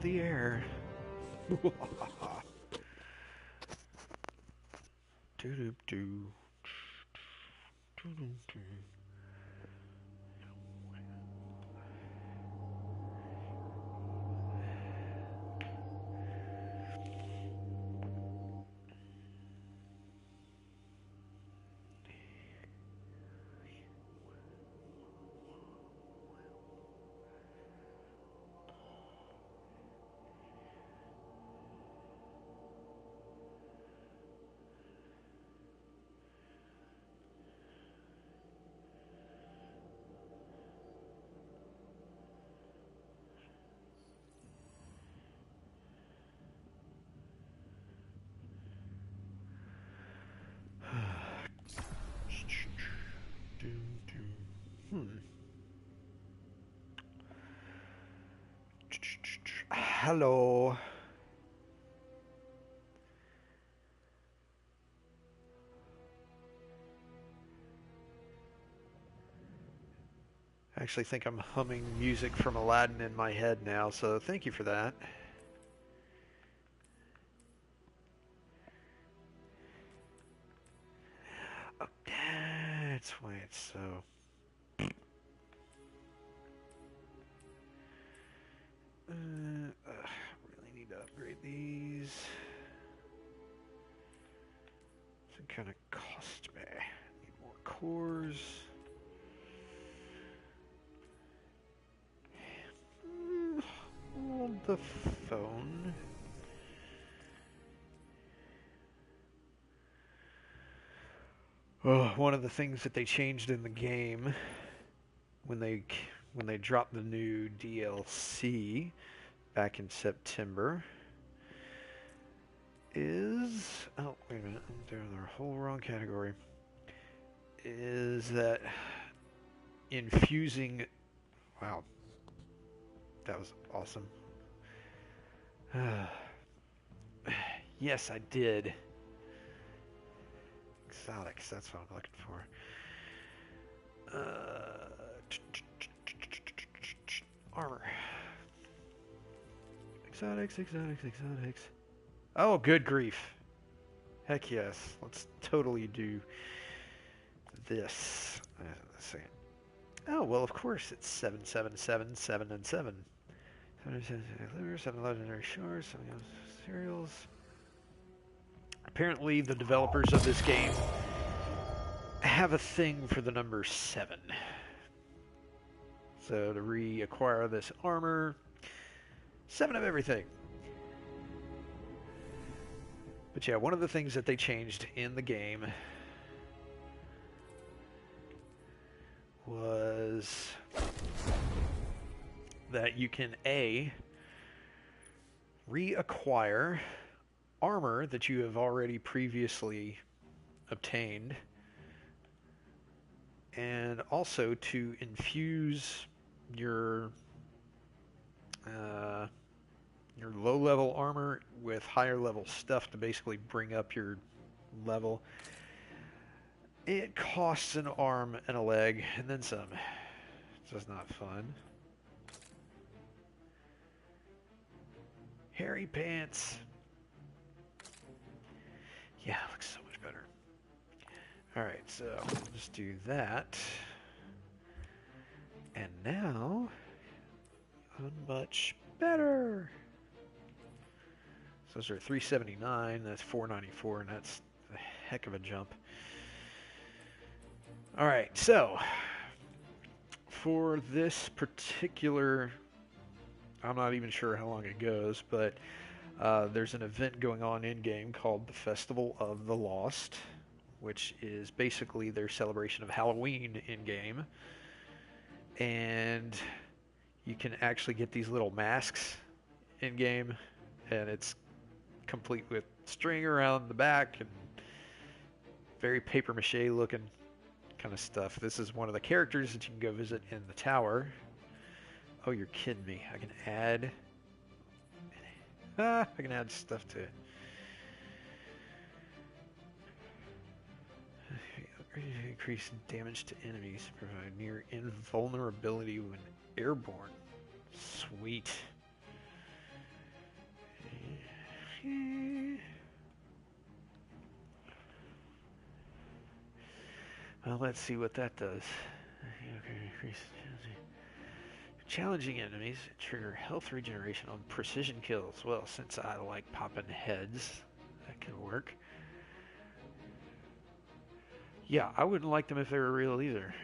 the air. Do-do-do. Do-do-do. Hmm. Hello. I actually think I'm humming music from Aladdin in my head now, so thank you for that. Oh, that's why it's so. Really need to upgrade these. It's gonna cost me. Need more cores. Hold the phone. Oh, one of the things that they changed in the game when they dropped the new DLC back in September is wait a minute, they're in the whole wrong category. Is that infusing? Wow, that was awesome. Yes, I did. Exotics, that's what I'm looking for. Armor. Exotics. Oh, good grief. Heck yes. Let's totally do this. Let's see. Oh, well, of course, it's 777, 7 and 7. 7 legendary shores, 7 cereals. Apparently, the developers of this game have a thing for the number 7. So to reacquire this armor, 7 of everything. But yeah, one of the things that they changed in the game was that you can reacquire armor that you have already previously obtained, and also to infuse your low-level armor with higher-level stuff to basically bring up your level. It costs an arm and a leg, and then some. It's just not fun. Hairy pants. Yeah, it looks so much better. Alright, so we'll just do that. And now, much better. So those are 379, that's 494, and that's a heck of a jump. Alright, so for this particular, I'm not even sure how long it goes, but there's an event going on in-game called the Festival of the Lost, which is basically their celebration of Halloween in-game. And you can actually get these little masks in-game, and it's complete with string around the back and very paper mache looking kind of stuff. This is one of the characters that you can go visit in the tower. Oh, you're kidding me. I can add stuff to it. Increase damage to enemies, provide near invulnerability when airborne. Sweet. Well, let's see what that does. Okay, increase challenging enemies trigger health regeneration on precision kills. Well, since I like popping heads, that can work. Yeah, I wouldn't like them if they were real either.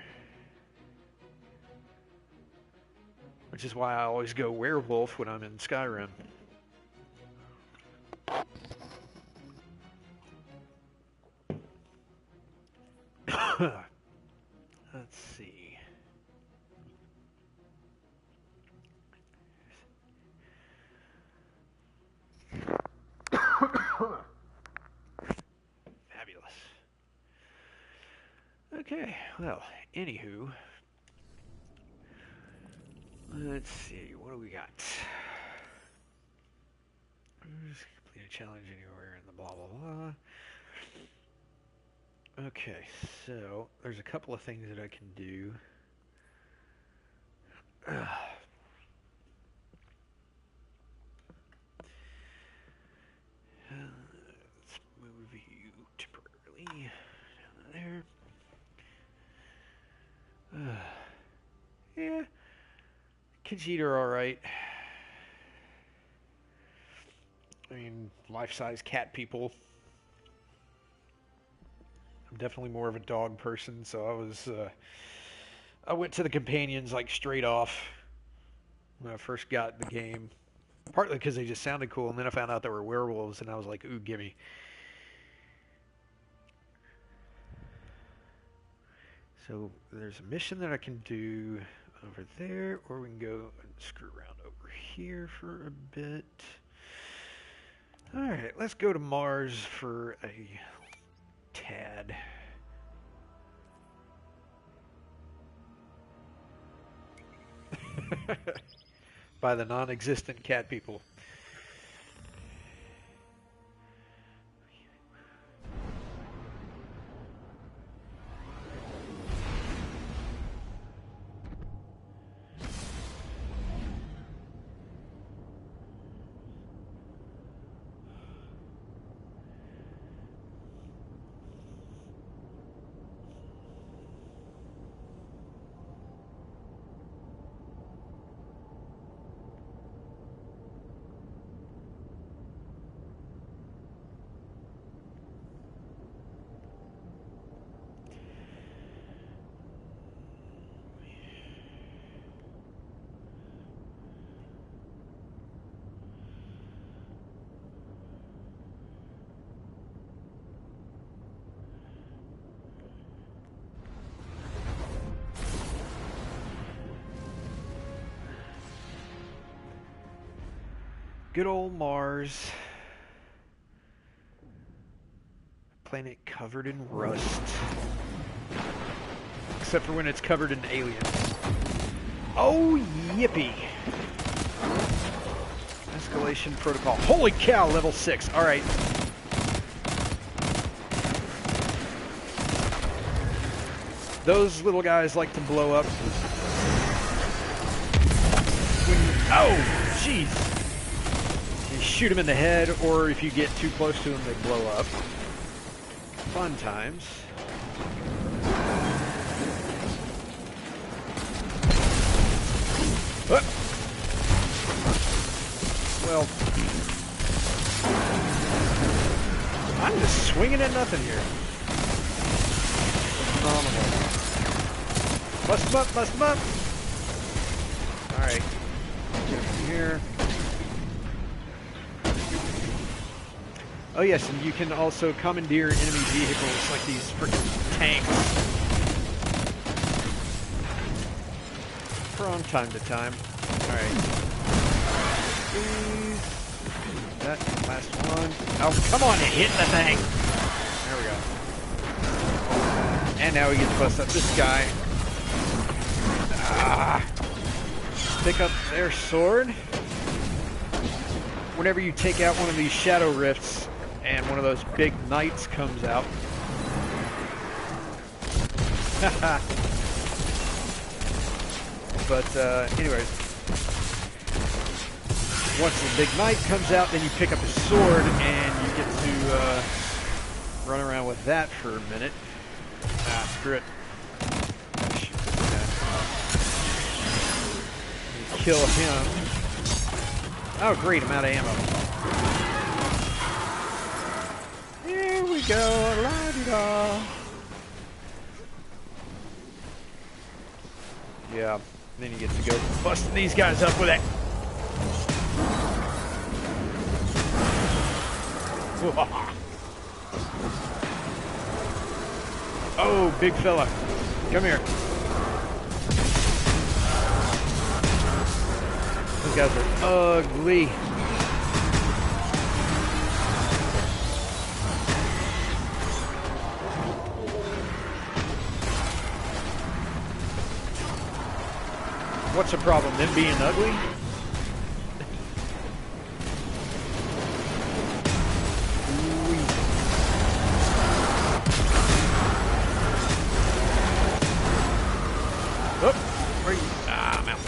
Which is why I always go werewolf when I'm in Skyrim. Let's see. Fabulous. Okay, well, anywho, let's see, what do we got? Just complete a challenge anywhere in the blah blah blah. Okay, so there's a couple of things that I can do. Let's move you temporarily down there. Yeah, Khajiit are alright. I mean, life-size cat people. I'm definitely more of a dog person, so I went to the companions like straight off when I first got the game. Partly because they just sounded cool, and then I found out they were werewolves, and I was like, ooh, gimme. So there's a mission that I can do over there, or we can go and screw around over here for a bit. Alright, let's go to Mars for a tad. By the non-existent cat people. Good old Mars. Planet covered in rust. Except for when it's covered in aliens. Oh, yippee. Escalation protocol. Holy cow, level 6. Alright. Those little guys like to blow up. Oh, jeez. Shoot them in the head, or if you get too close to them, they blow up. Fun times. Well, I'm just swinging at nothing here. Phenomenal. Bust them up, bust them up. Alright. Get them here. Oh yes, and you can also commandeer enemy vehicles like these freaking tanks from time to time. Alright. That last one. Oh, come on, hit the thing! There we go. And now we get to bust up this guy. Pick up their sword. Whenever you take out one of these shadow rifts, and one of those big knights comes out. But anyways, once the big knight comes out, then you pick up his sword and you get to run around with that for a minute. Ah, screw it. Shoot this guy. Kill him. Oh, great, I'm out of ammo. Here we go, la-di-da. Yeah, then you get to go busting these guys up with it. Oh, big fella. Come here. Those guys are ugly. What's the problem? Them being ugly? Oh, where are you? Ah, I'm out.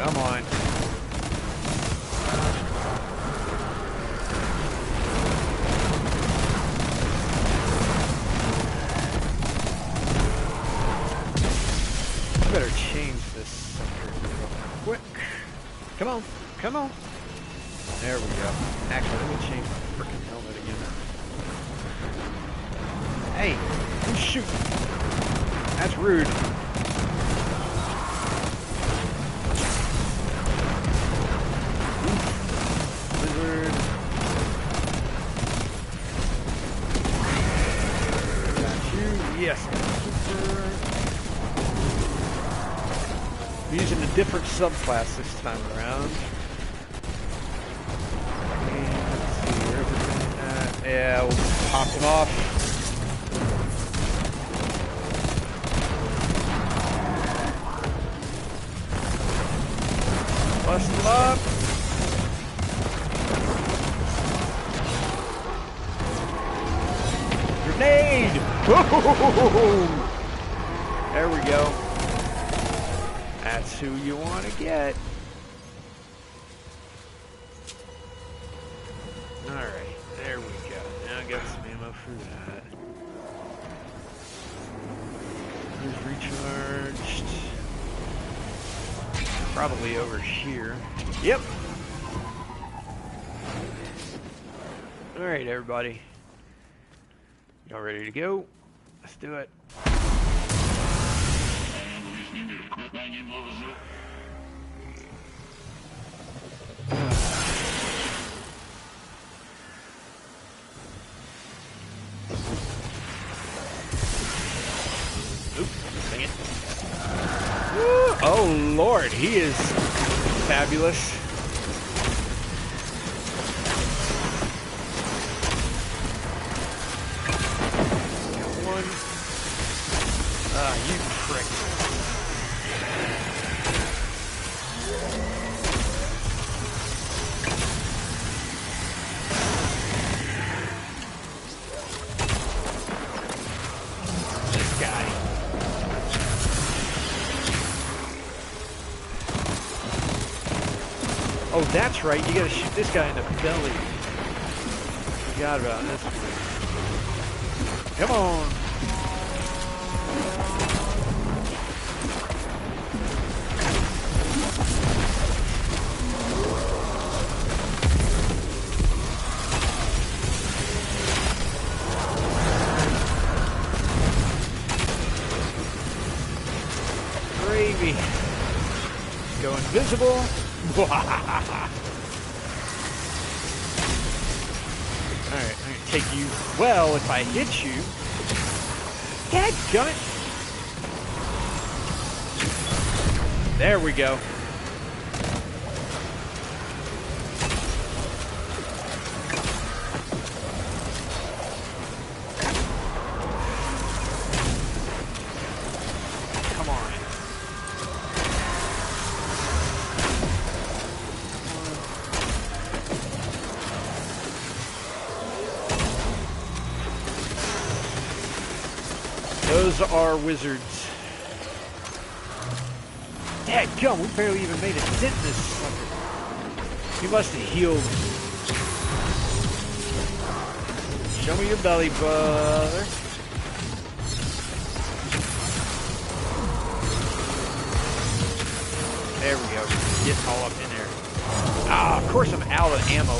Come on. I better change this sucker real quick. Come on, come on. There we go. Actually, let me change my freaking helmet again. Hey, who's shooting? That's rude. Lizard. Got you. Yes. Super. I'm using a different subclass this time around. And let's see, where's it at? Yeah, we'll pop him off. Bust him up. Grenade! Whoa! There we go. That's who you want to get. Alright, there we go. Now I got some ammo for that. Here's recharged. Probably over here. Yep. Alright, everybody. Y'all ready to go? Let's do it. Oh Lord, he is fabulous. Got one. Ah, you prick. This guy. Oh, that's right. You gotta shoot this guy in the belly. Forgot about this one. Come on. Gravy. Go invisible. Alright, I'm gonna take you. Well, if I hit you. Dadgummit! There we go. Come on. Those are wizards. Dadgum, we barely even made a dent in this sucker. He must have healed Show me your belly, brother. There we go. Getting all up in there. Ah, of course I'm out of ammo.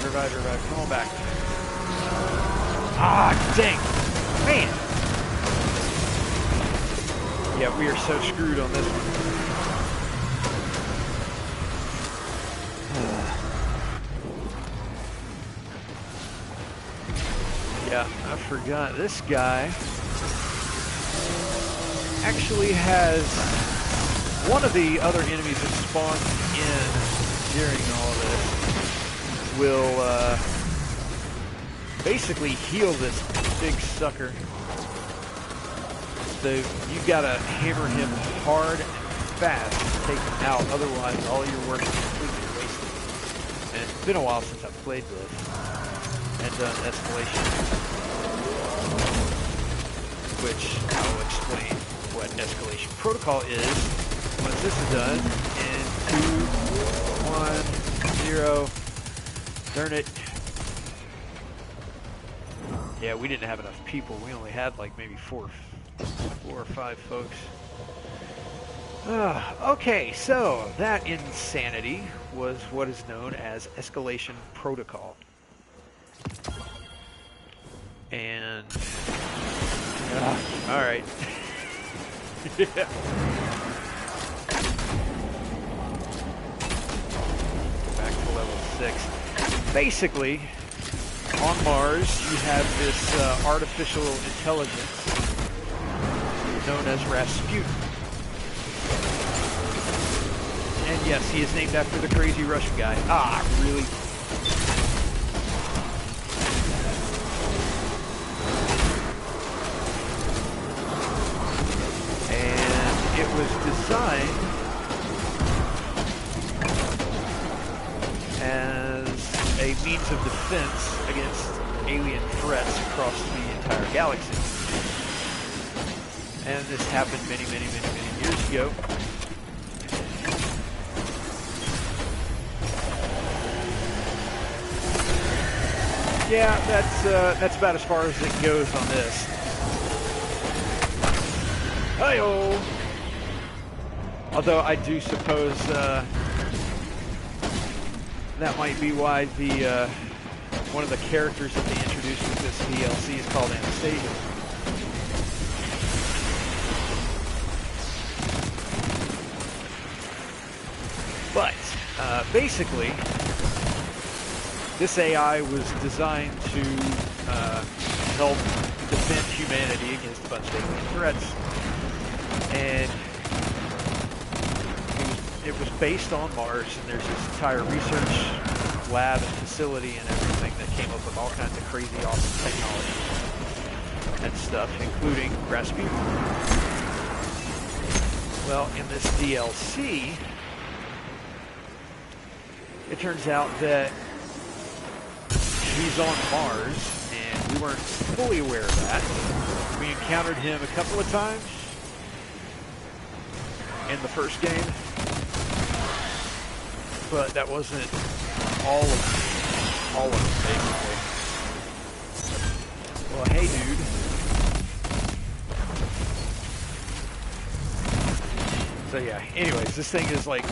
Revive. Come on back. Ah, dang. Man. Yeah, we are so screwed on this one. Yeah, I forgot. This guy actually has one of the other enemies that spawned in during all of this. Will basically heal this big sucker. So you gotta hammer him hard and fast to take him out, otherwise all your work is completely wasted. And it's been a while since I've played this and done escalation, which I'll explain what escalation protocol is once this is done in 2, 1, 0. Darn it. Yeah, we didn't have enough people. We only had like maybe four or five folks. Okay, so that insanity was what is known as escalation protocol. And all right. Yeah. Back to level 6. Basically, on Mars, you have this artificial intelligence known as Rasputin. And yes, he is named after the crazy Russian guy. Ah, really? And it was designed as a means of defense against alien threats across the entire galaxy. And this happened many years ago. Yeah, that's about as far as it goes on this. Hi-oh! Although I do suppose that might be why the one of the characters that they introduced with this DLC is called Anastasia. But basically, this AI was designed to help defend humanity against a bunch of alien threats, and it was based on Mars, and there's this entire research lab and facility and everything that came up with all kinds of crazy awesome technology and stuff, including Rasputin. Well, in this DLC, it turns out that he's on Mars, and we weren't fully aware of that. We encountered him a couple of times in the first game, but that wasn't all of it, basically. Well, hey, dude. So yeah, anyways, this thing is like,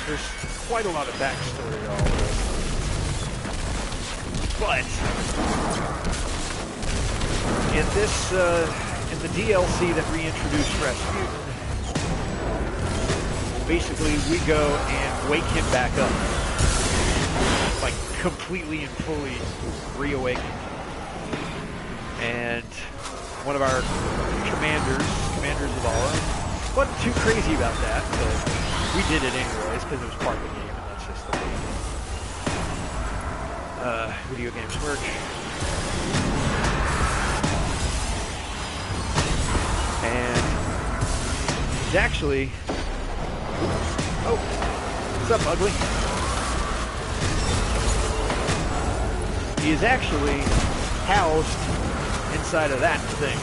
there's quite a lot of backstory to all this. But in this, in the DLC that reintroduced Rasputin, basically we go and wake him back up. Like, completely and fully reawakened. And one of our commanders of all, wasn't too crazy about that, but we did it anyways because it was part of the game, and that's just the way video games work. And he's actually, oh, what's up, ugly? He is actually housed inside of that thing.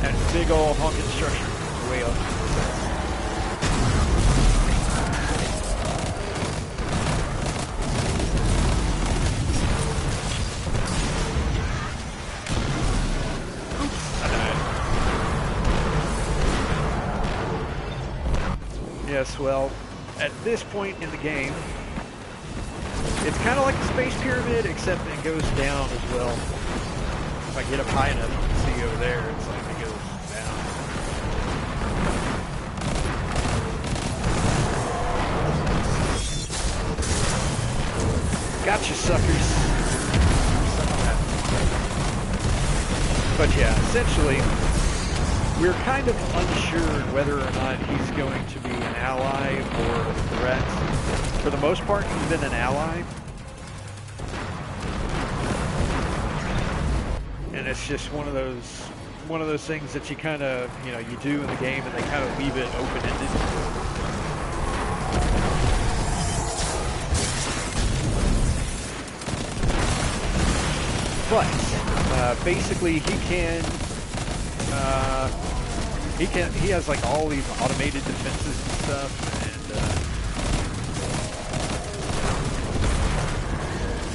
That big old honking structure way up. Yes, well, at this point in the game, it's kind of like the Space Pyramid, except it goes down as well. If I get up high enough, you can see over there, it's like it goes down. Gotcha, suckers. But yeah, essentially, we're kind of unsure whether or not he's going to be an ally or a threat. For the most part, he's been an ally. And it's just one of those things that you kind of, you know, you do in the game and they kind of leave it open-ended. But basically he has like all these automated defenses and stuff,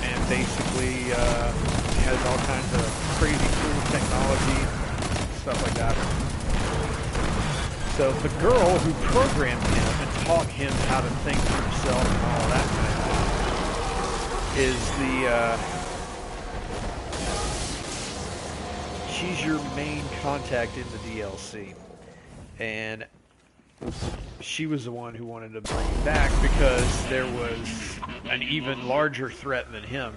and basically he has all kinds of crazy cool technology, stuff like that. So the girl who programmed him and taught him how to think for himself and all that kind of thing is she's your main contact in the DLC. And she was the one who wanted to bring him back because there was an even larger threat than him.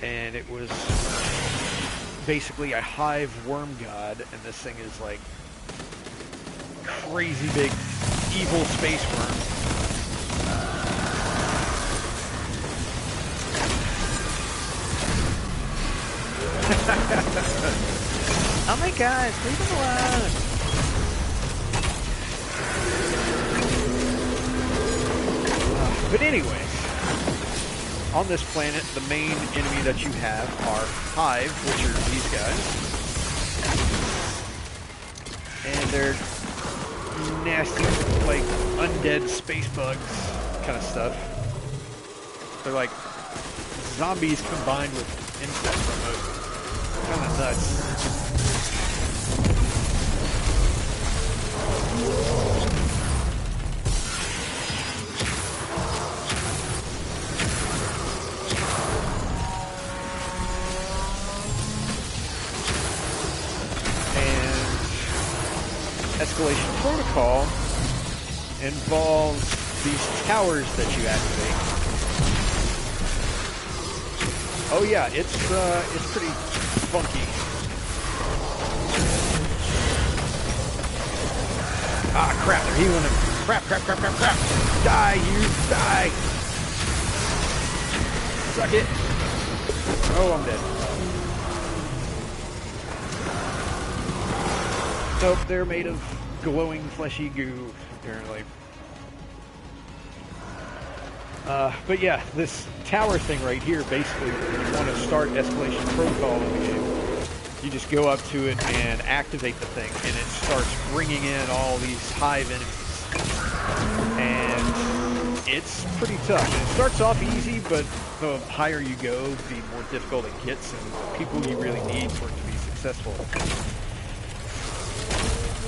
And it was basically a hive worm god, and this thing is like crazy big evil space worm. Oh my god, leave him alone! But anyways, on this planet, the main enemy that you have are Hive, which are these guys. And they're nasty, like, undead space bugs kind of stuff. They're like zombies combined with insects almost. Kind of nuts. Escalation protocol involves these towers that you activate. Oh yeah, it's pretty funky. Ah crap, they're healing him. Crap. Die, you die. Suck it. Oh, I'm dead. Nope, they're made of glowing fleshy goo, apparently. But yeah, this tower thing right here, basically, when you want to start escalation protocol in the game, you just go up to it and activate the thing, and it starts bringing in all these hive enemies. And it's pretty tough. And it starts off easy, but the higher you go, the more difficult it gets, and the people you really need for it to be successful.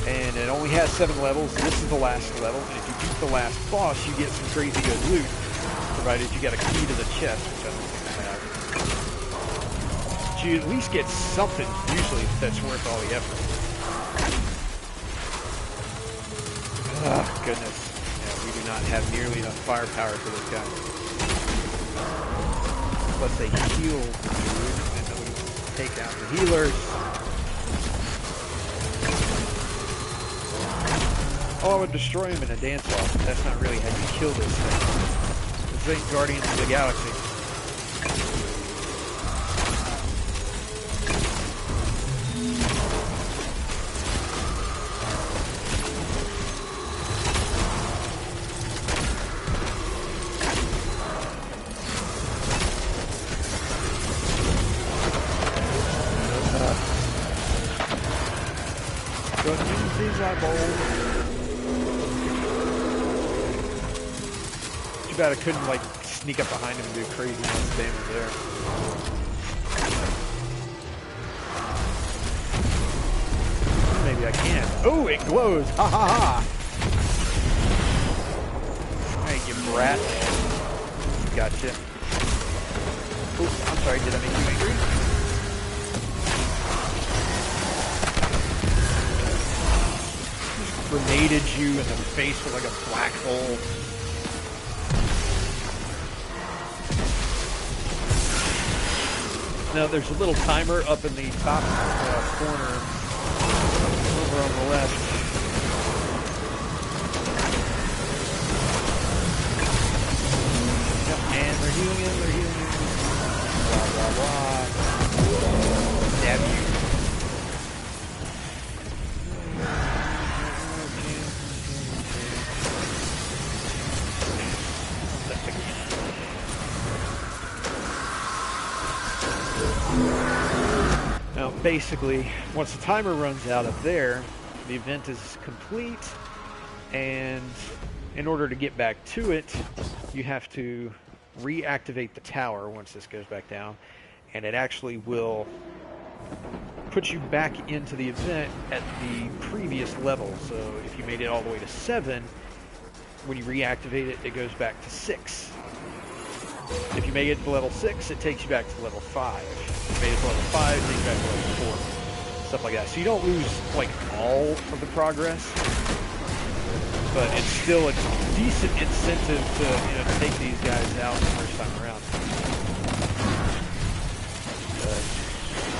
And it only has 7 levels. This is the last level, and if you beat the last boss, you get some crazy good loot, provided you got a key to the chest, which I don't think I have. But you at least get something, usually, that's worth all the effort. Oh, goodness. Yeah, we do not have nearly enough firepower for this guy. Plus they heal the dude, and then we take out the healers. Oh, I would destroy him in a dance-off, but that's not really how you kill this thing. This ain't Guardians of the Galaxy. Don't use these eyeballs. Too bad I couldn't, like, sneak up behind him and do crazy amounts of damage there. Maybe I can. Oh, it glows! Ha ha ha! Hey, you brat. Gotcha. Oops, I'm sorry, did I make you angry? Just grenaded you in the face with like a black hole. Now there's a little timer up in the top corner over on the left. Yep, and they're healing him, they're healing him. Blah, blah, blah. Stab you. Now, basically, once the timer runs out up there, the event is complete, and in order to get back to it, you have to reactivate the tower once this goes back down, and it actually will put you back into the event at the previous level. So if you made it all the way to 7, when you reactivate it, it goes back to 6. If you make it to level 6, it takes you back to level 5. If you made it to level 5, it takes you back to level 4. Stuff like that. So you don't lose, like, all of the progress, but it's still a decent incentive to, you know, take these guys out the first time around.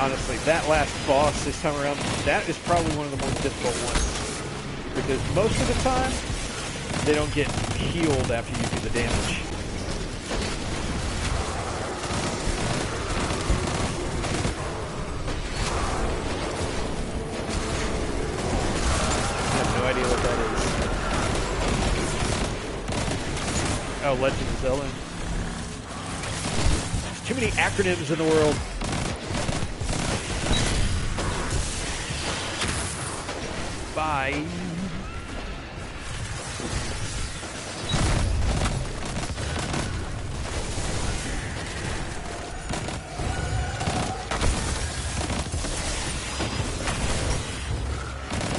Honestly, that last boss this time around, that is probably one of the more difficult ones. Because most of the time, they don't get healed after you do the damage. Idea what that is. Oh, Legend of Zelda. There's too many acronyms in the world. Bye.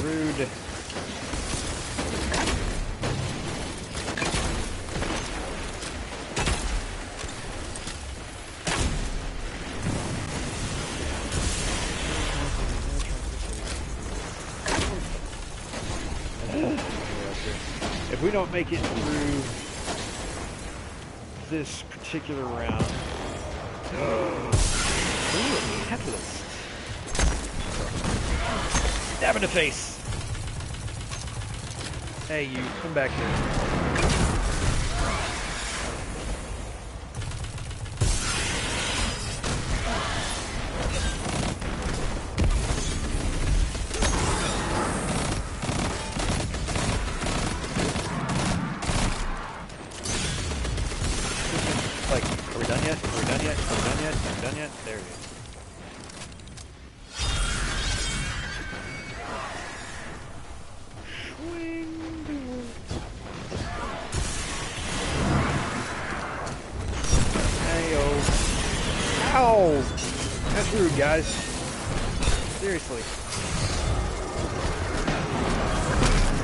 Rude. If we don't make it through this particular round, catalyst. Stab in the face. Hey, you come back here. Like, are we done yet? Are we done yet? Are we done yet? Are we done yet? There it is. Hey-o. Ow! That's rude, guys. Seriously.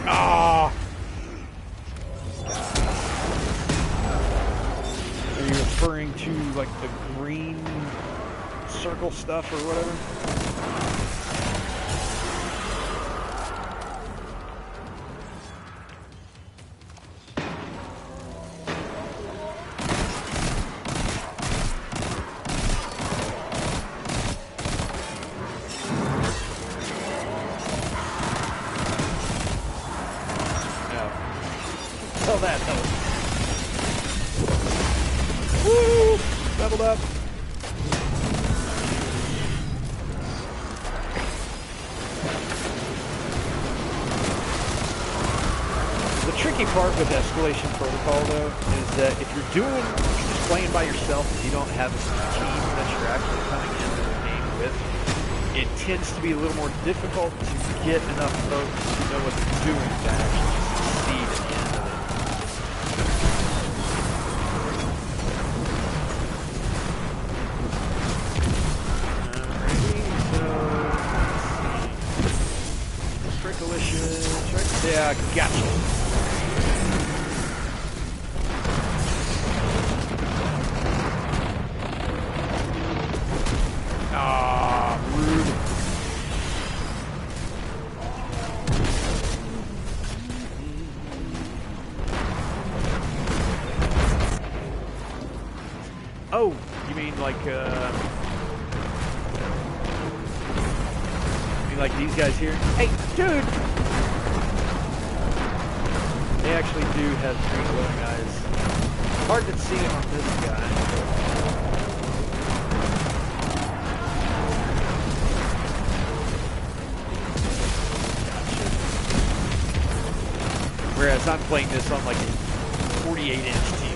Ah! Are you referring to, like, the green circle stuff or whatever. Tell that though. Woo! Leveled up. The tricky part with Escalation Protocol though is that if you're just playing by yourself and you don't have a team that you're actually coming into the game with, it tends to be a little more difficult to get enough folks to know what they're doing to actually succeed at the end of it. Yeah, gotcha. Ah, rude. Oh, you mean like these guys here? Hey, dude! They actually do have green glowing eyes. Hard to see it on this guy. Gotcha. Whereas I'm playing this on like a 48-inch TV.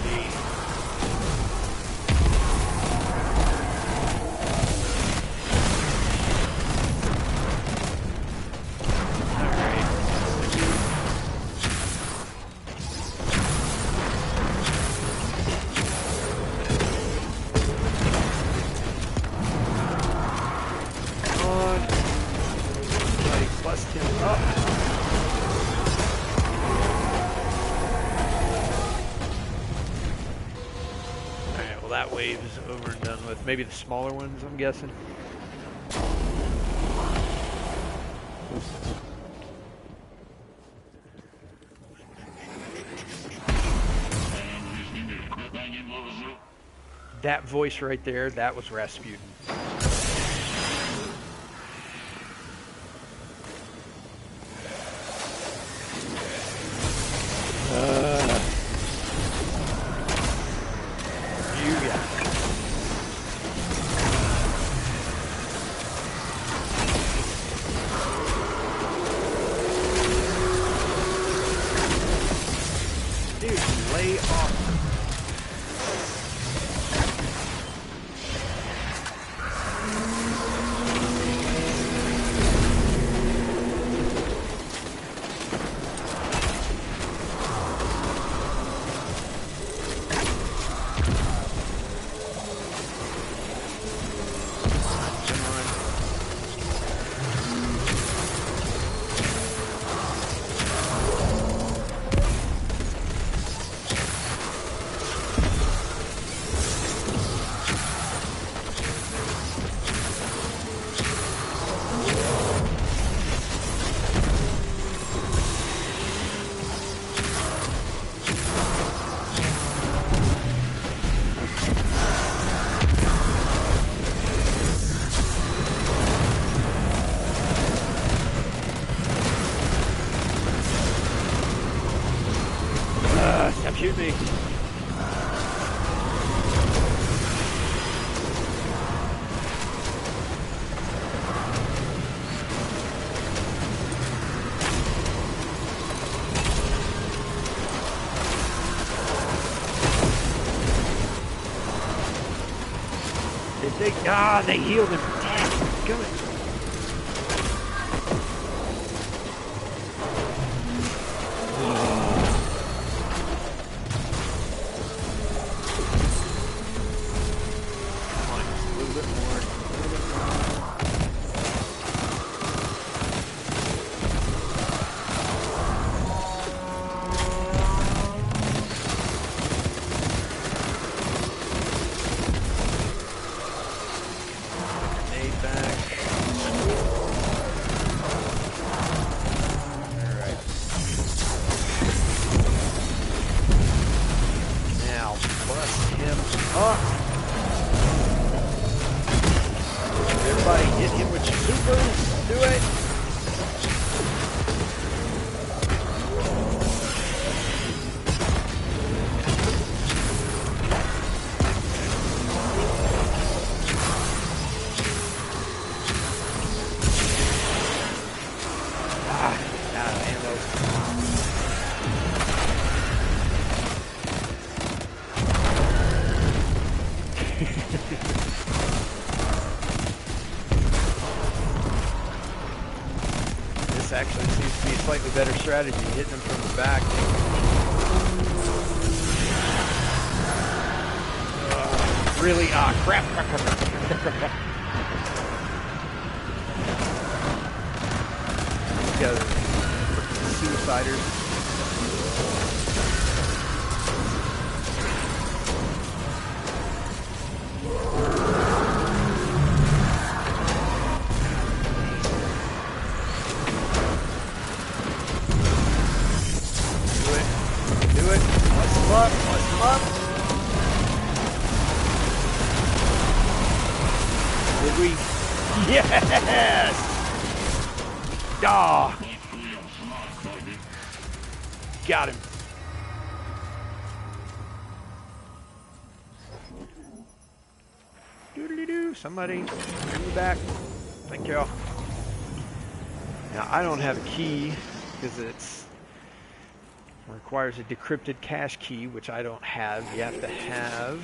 That wave is over and done with. Maybe the smaller ones, I'm guessing. That voice right there, that was Rasputin. Shoot me. Did they? Ah, they healed him. Damn, go it. Oh. Everybody hit him with your supers. Do it. This actually seems to be a slightly better strategy, hitting them from the back. Really? Ah, crap. These guys are suiciders. Did we? Yes! Ah! Got him. Doodly-doo, somebody bring me back. Thank y'all. Now I don't have a key because it requires a decrypted cache key, which I don't have. You have to have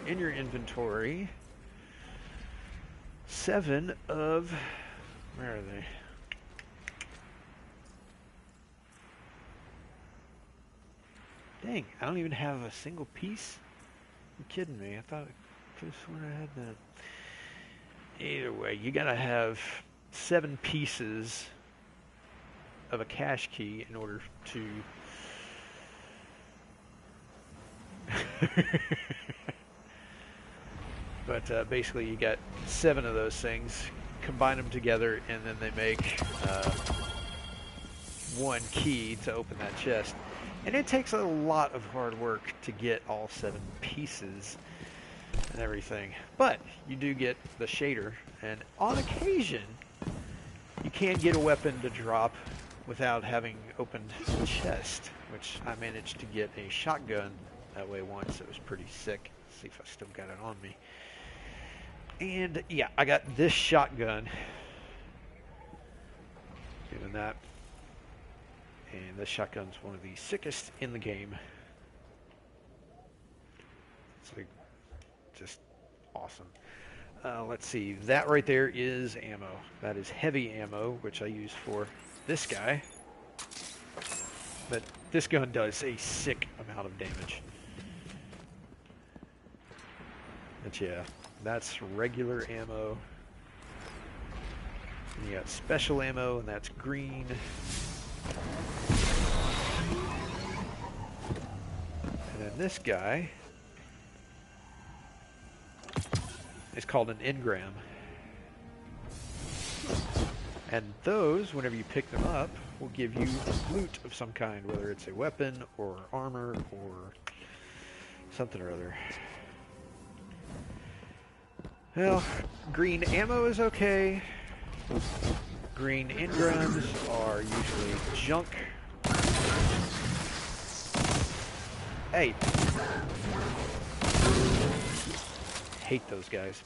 in your inventory 7 of, where are they? Dang, I don't even have a single piece. You're kidding me. I thought I could have sworn I had that. Either way, you gotta have 7 pieces of a cache key in order to but basically you got 7 of those things, combine them together, and then they make one key to open that chest. And it takes a lot of hard work to get all 7 pieces and everything. But you do get the shader, and on occasion you can get a weapon to drop without having opened the chest, which I managed to get a shotgun that way once. It was pretty sick. Let's see if I still got it on me. And yeah, I got this shotgun. Doing that. And this shotgun's one of the sickest in the game. It's like just awesome. Let's see, that right there is ammo. That is heavy ammo, which I use for this guy. But this gun does a sick amount of damage. But yeah, that's regular ammo. And you got special ammo, and that's green. And then this guy is called an engram. And those, whenever you pick them up, will give you loot of some kind, whether it's a weapon or armor or something or other. Well, green ammo is okay. Green engrams are usually junk. Hey! Hate those guys.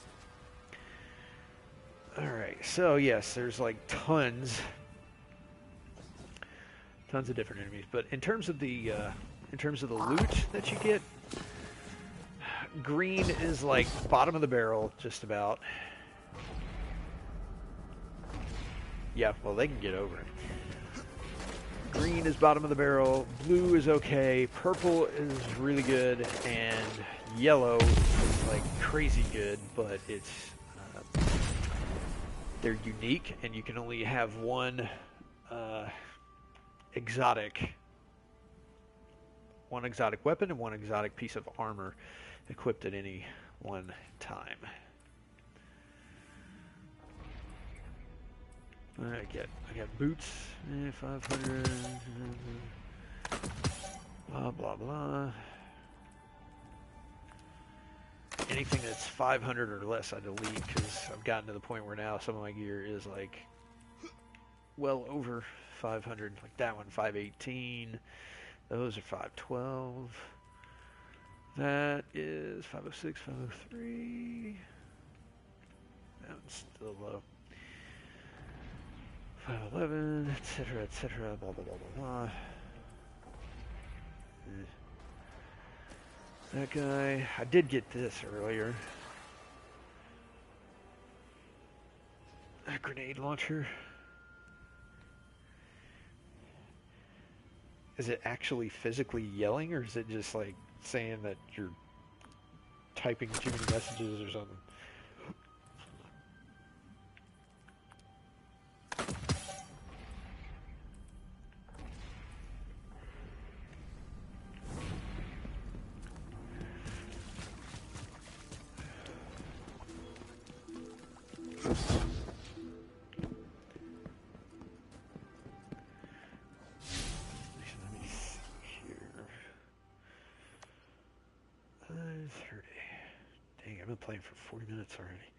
Alright, so yes, there's like tons of different enemies, but in terms of the loot that you get, green is like bottom of the barrel, just about. Yeah, well, they can get over it. Green is bottom of the barrel, blue is okay, purple is really good, and yellow is like crazy good, but it's they're unique, and you can only have one exotic weapon and one exotic piece of armor equipped at any one time. I got boots, 500, blah blah blah. anything that's 500 or less I delete, because I've gotten to the point where now some of my gear is like well over 500. Like that one, 518. Those are 512. That is 506, 503. That one's still low. 511, etc., etc., blah, blah, blah, blah, blah. That guy, I did get this earlier. A grenade launcher. Is it actually physically yelling, or is it just like saying that you're typing too many messages or something? Dang, I've been playing for 40 minutes already.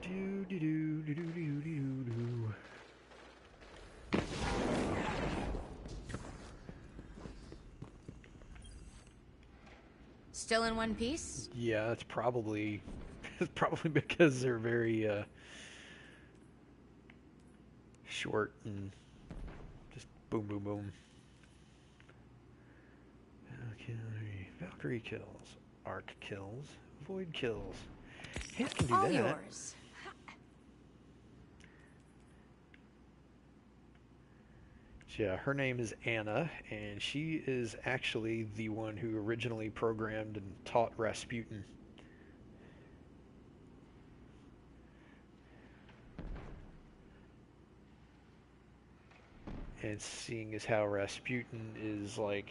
Do do do do do do do do. Still in one piece? Yeah, it's probably because they're very short and just boom boom boom. Valkyrie kills, arc kills, void kills. Hey, I can do All that. yours. So yeah, her name is Anna, and she is actually the one who originally programmed and taught Rasputin. And seeing as how Rasputin is like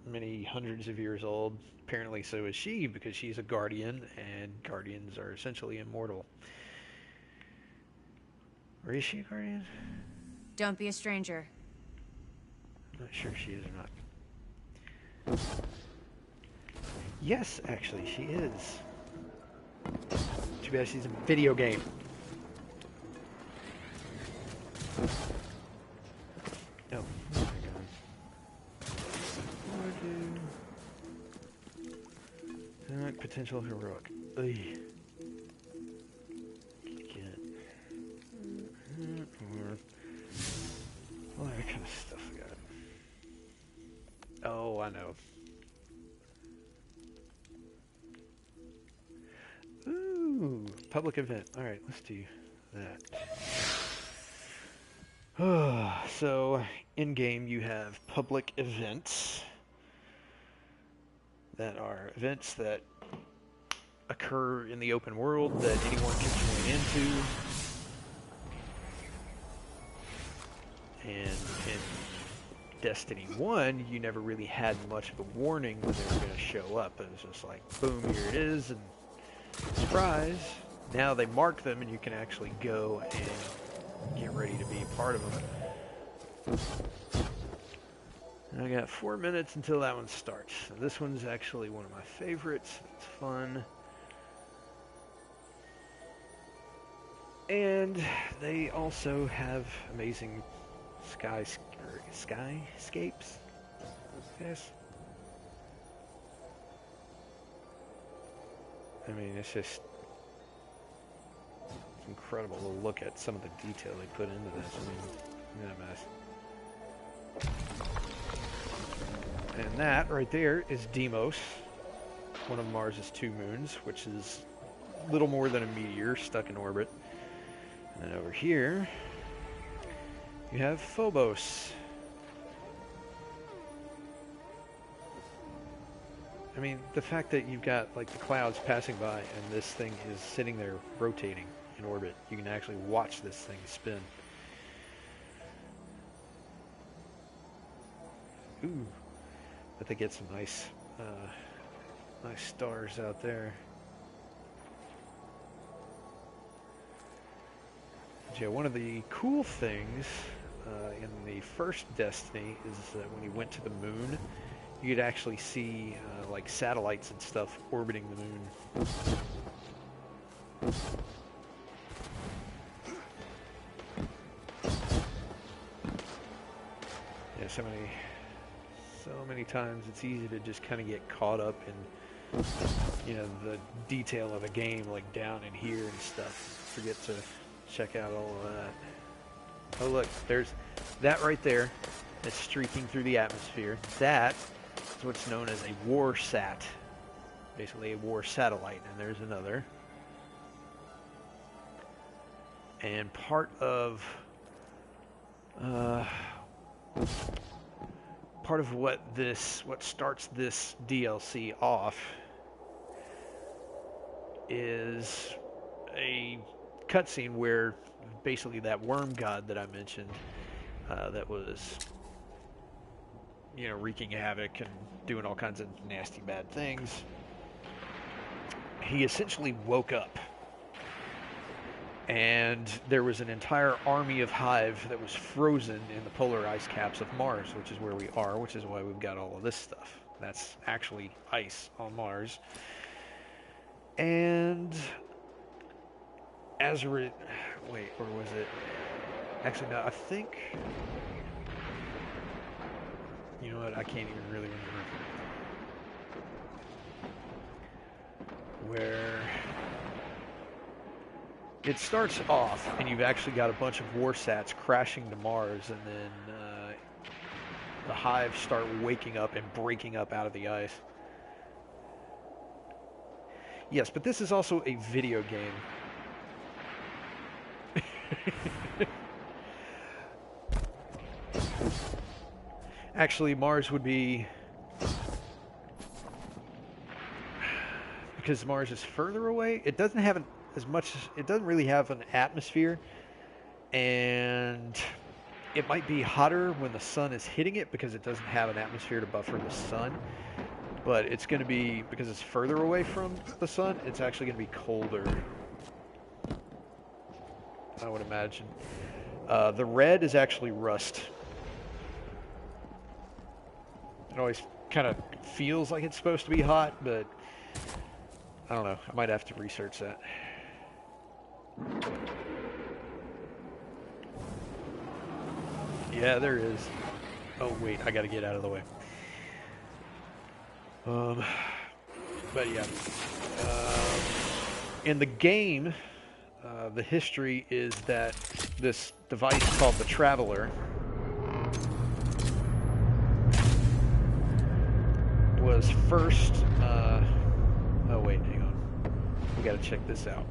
many hundreds of years old, apparently so is she, because she's a guardian, and guardians are essentially immortal. Or is she a guardian? Don't be a stranger. I'm not sure if she is or not. Yes, actually, she is. Too bad she's in a video game. Oh, my God. Potential heroic. Ugh. All that kind of stuff I got. Oh, I know. Ooh, public event. All right, let's do that. So, in game, you have public events that are events that occur in the open world that anyone can join into. And in Destiny 1, you never really had much of a warning when they were going to show up. It was just like, boom, here it is, and surprise. Now they mark them, and you can actually go and get ready to be a part of them. And I got 4 minutes until that one starts. So this one's actually one of my favorites. It's fun. And they also have amazing skyscapes, yes. I mean, it's just incredible to look at some of the detail they put into this. I mean, look at that mess. And that right there is Deimos, one of Mars's 2 moons, which is little more than a meteor stuck in orbit. And then over here, you have Phobos. I mean, the fact that you've got like the clouds passing by and this thing is sitting there rotating in orbit. You can actually watch this thing spin. Ooh, but they get some nice stars out there. Yeah, one of the cool things in the first Destiny is that when you went to the moon, you could actually see like satellites and stuff orbiting the moon. Yeah, so many times it's easy to just kind of get caught up in, you know, the detail of a game, like down in here and stuff. Forget to check out all of that. Oh look, there's that right there. It's streaking through the atmosphere. That is what's known as a war sat, basically a war satellite. And there's another. And part of what starts this DLC off is a cutscene where basically that worm god that I mentioned, that was, you know, wreaking havoc and doing all kinds of nasty bad things, he essentially woke up. And there was an entire army of Hive that was frozen in the polar ice caps of Mars, which is where we are, which is why we've got all of this stuff. That's actually ice on Mars. And as wait, or was it? Actually, no, I think... You know what? I can't even really remember. Where... It starts off, and you've actually got a bunch of warsats crashing to Mars, and then the Hive start waking up and breaking up out of the ice. Yes, but this is also a video game. Actually, Mars would be... Because Mars is further away, it doesn't have it doesn't really have an atmosphere, and it might be hotter when the sun is hitting it because it doesn't have an atmosphere to buffer the sun, but it's going to be, because it's further away from the sun, it's actually going to be colder, I would imagine. The red is actually rust. It always kind of feels like it's supposed to be hot, but I don't know. I might have to research that. Yeah, there is. Oh wait, I gotta get out of the way. But yeah, in the game, the history is that this device called the Traveler was first. Oh wait, hang on. We gotta check this out.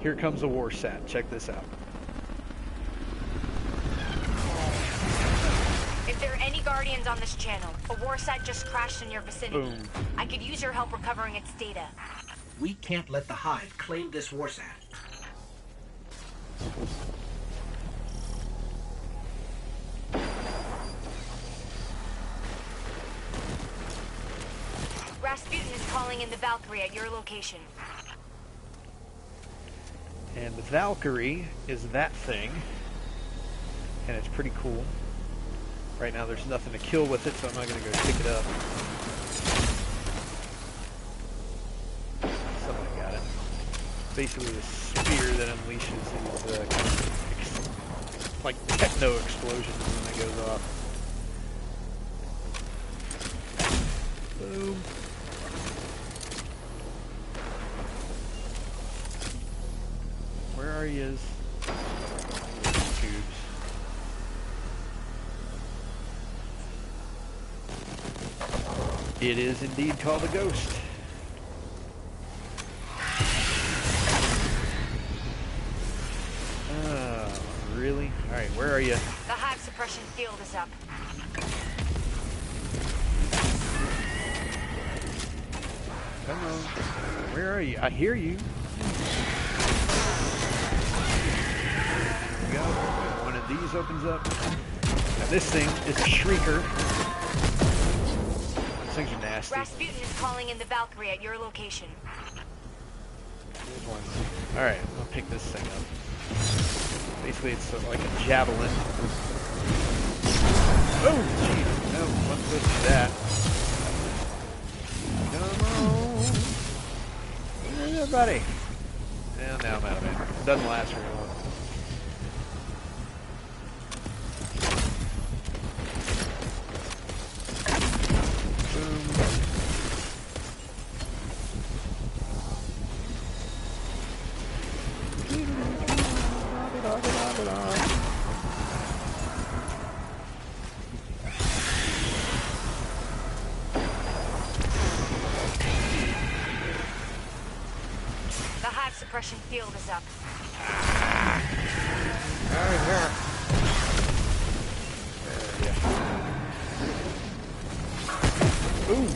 Here comes a warsat. Check this out. If there are any Guardians on this channel, a warsat just crashed in your vicinity. Boom. I could use your help recovering its data. We can't let the Hive claim this warsat. Rasputin is calling in the Valkyrie at your location. And the Valkyrie is that thing, and it's pretty cool. Right now there's nothing to kill with it, so I'm not going to go pick it up. Somebody got it. Basically a spear that unleashes these like techno explosions when it goes off. Boom. Where are you? Tubes. It is indeed called a ghost. Oh, really? Alright, where are you? The Hive suppression field is up. Come on. Where are you? I hear you. Go. One of these opens up. Now this thing is a shrieker. These things are nasty. Rasputin is calling in the Valkyrie at your location. There's one. Alright, I'll pick this thing up. Basically it's like a javelin. Oh, jeez. everybody. And now I'm out of ammo. It doesn't last very long. The hive suppression field is up. Ooh.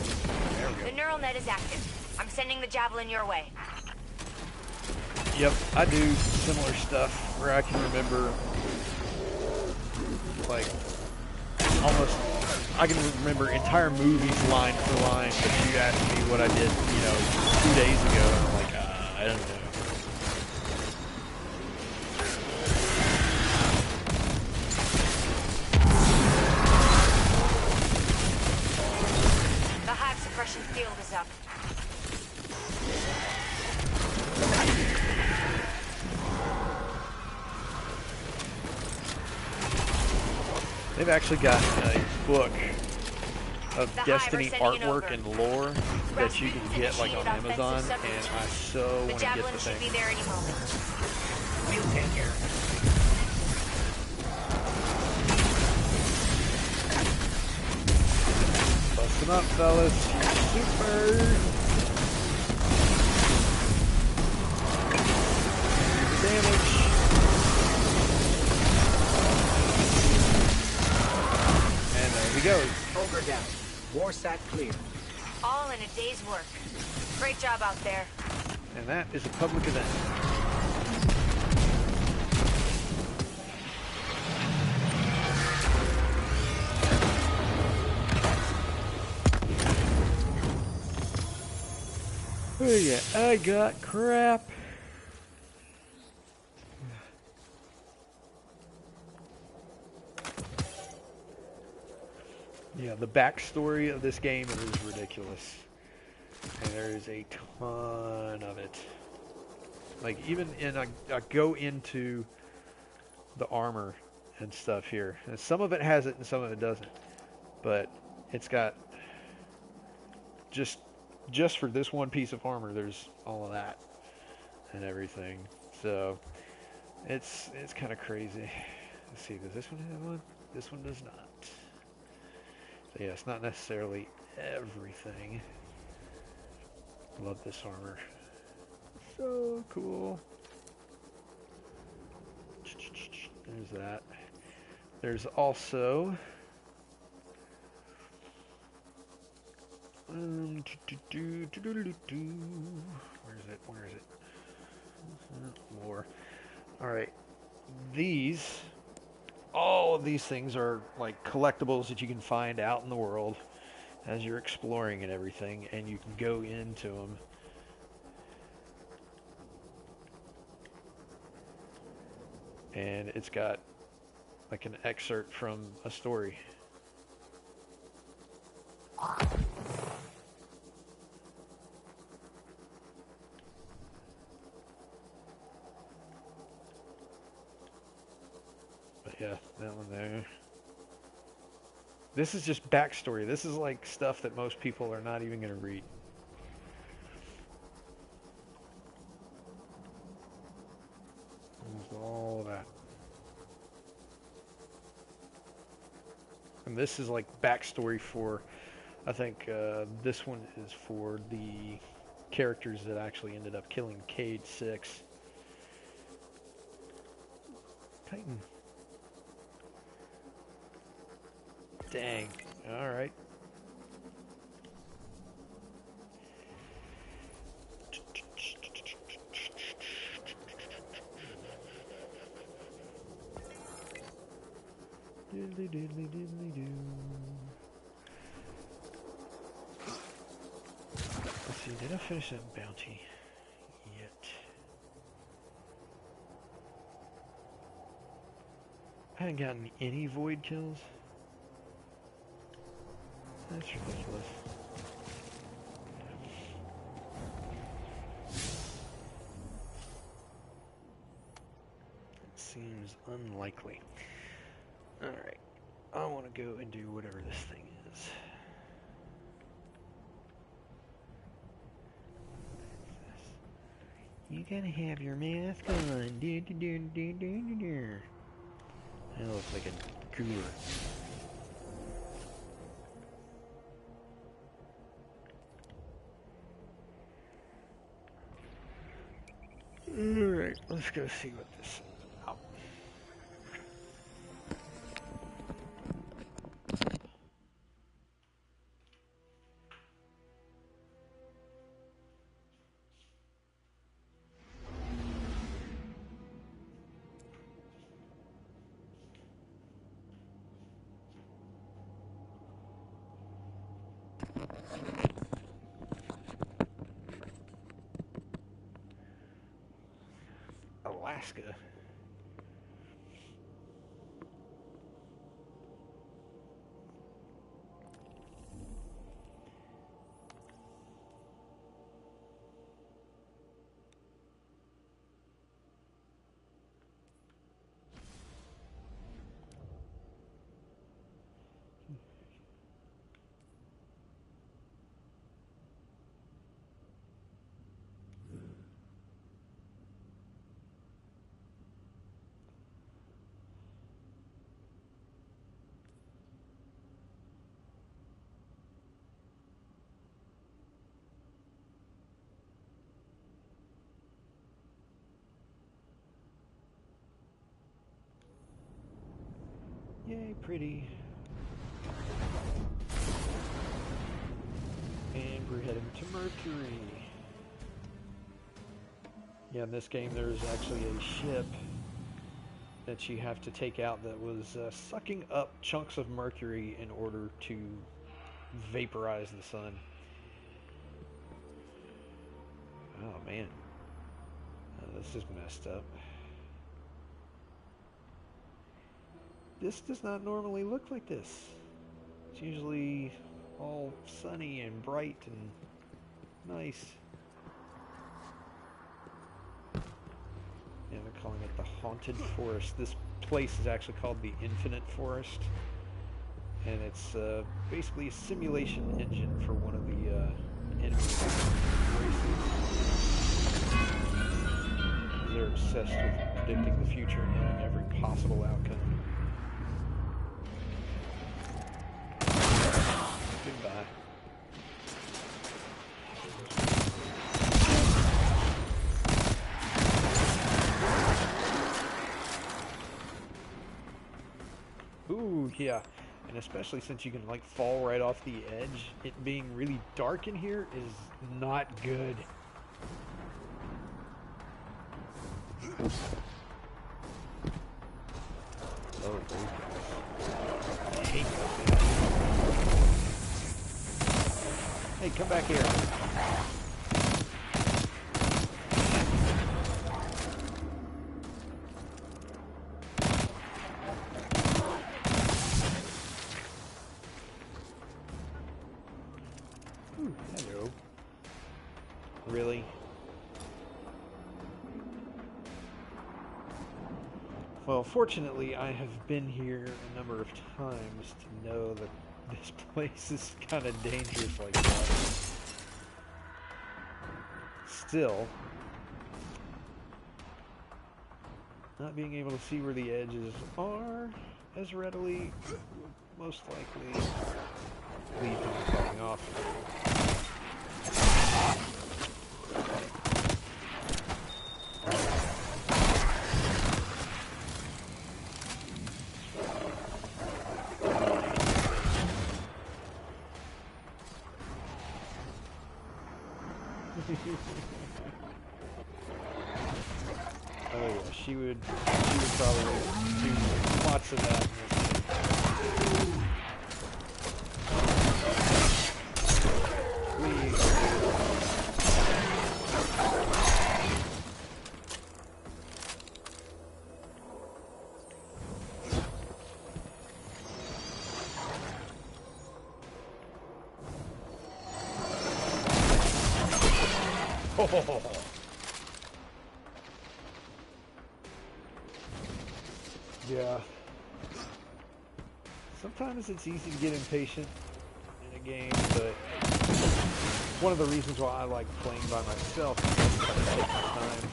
The neural net is active. I'm sending the javelin your way. Yep, I do similar stuff where I can remember, like, almost, I can remember entire movies line for line, but you asked me what I did, 2 days ago, and I'm like, I don't know. The hive suppression field is up. They've actually got a book of The Destiny Hive are sending it artwork over. and lore that you can get like on Initiated Amazon, offensive and I substitute. so The want to get javelin the should be thing. there any moment. We'll take care of it. Bust them up, fellas. Super. Damage. And there he goes. Ogre down. Warsat clear. All in a day's work. Great job out there. And that is a public event. Oh yeah, I got crap. Yeah, the backstory of this game is ridiculous. And there is a ton of it. Like, even in, I go into the armor and stuff here. And some of it has it and some of it doesn't. But it's got, just for this one piece of armor, there's all of that and everything. So, it's kind of crazy. Let's see, does this one have one? This one does not. So yeah, it's not necessarily everything. Love this armor. So cool. There's that. There's also where is it? Where is it? More. Alright. All of these things are like collectibles that you can find out in the world as you're exploring and everything, and you can go into them. And it's got like an excerpt from a story. But yeah, that one there. This is just backstory. This is like stuff that most people are not even going to read. There's all that. And this is like backstory for, I think this one is for the characters that actually ended up killing Cade 6. Titan. Dang. Alright. Diddly diddly diddly doo. Let's see, did I finish that bounty yet? I haven't gotten any void kills. That's ridiculous. seems unlikely. Alright, I want to go and do whatever this thing is. You gotta have your mask on. That looks like a cooler. Alright, let's go see what this is about. Alaska. Yay, pretty. And we're heading to Mercury. Yeah, in this game there's actually a ship that you have to take out that was sucking up chunks of mercury in order to vaporize the sun. Oh man, this is messed up. This does not normally look like this. It's usually all sunny and bright and nice. Yeah, they're calling it the Haunted Forest. This place is actually called the Infinite Forest. And it's basically a simulation engine for one of the enemy races. They're obsessed with predicting the future and every possible outcome. Goodbye. Ooh, yeah. And especially since you can like fall right off the edge, it being really dark in here is not good. Oh, those guys. I hate those guys. Hey, come back here. Ooh, hello. Really? Well, fortunately, I have been here a number of times to know that this place is kind of dangerous like that. Still, not being able to see where the edges are as readily would most likely lead to me falling off. Oh yeah, she would probably do lots of that. Yeah. Sometimes it's easy to get impatient in a game, but one of the reasons why I like playing by myself is because I can take my time.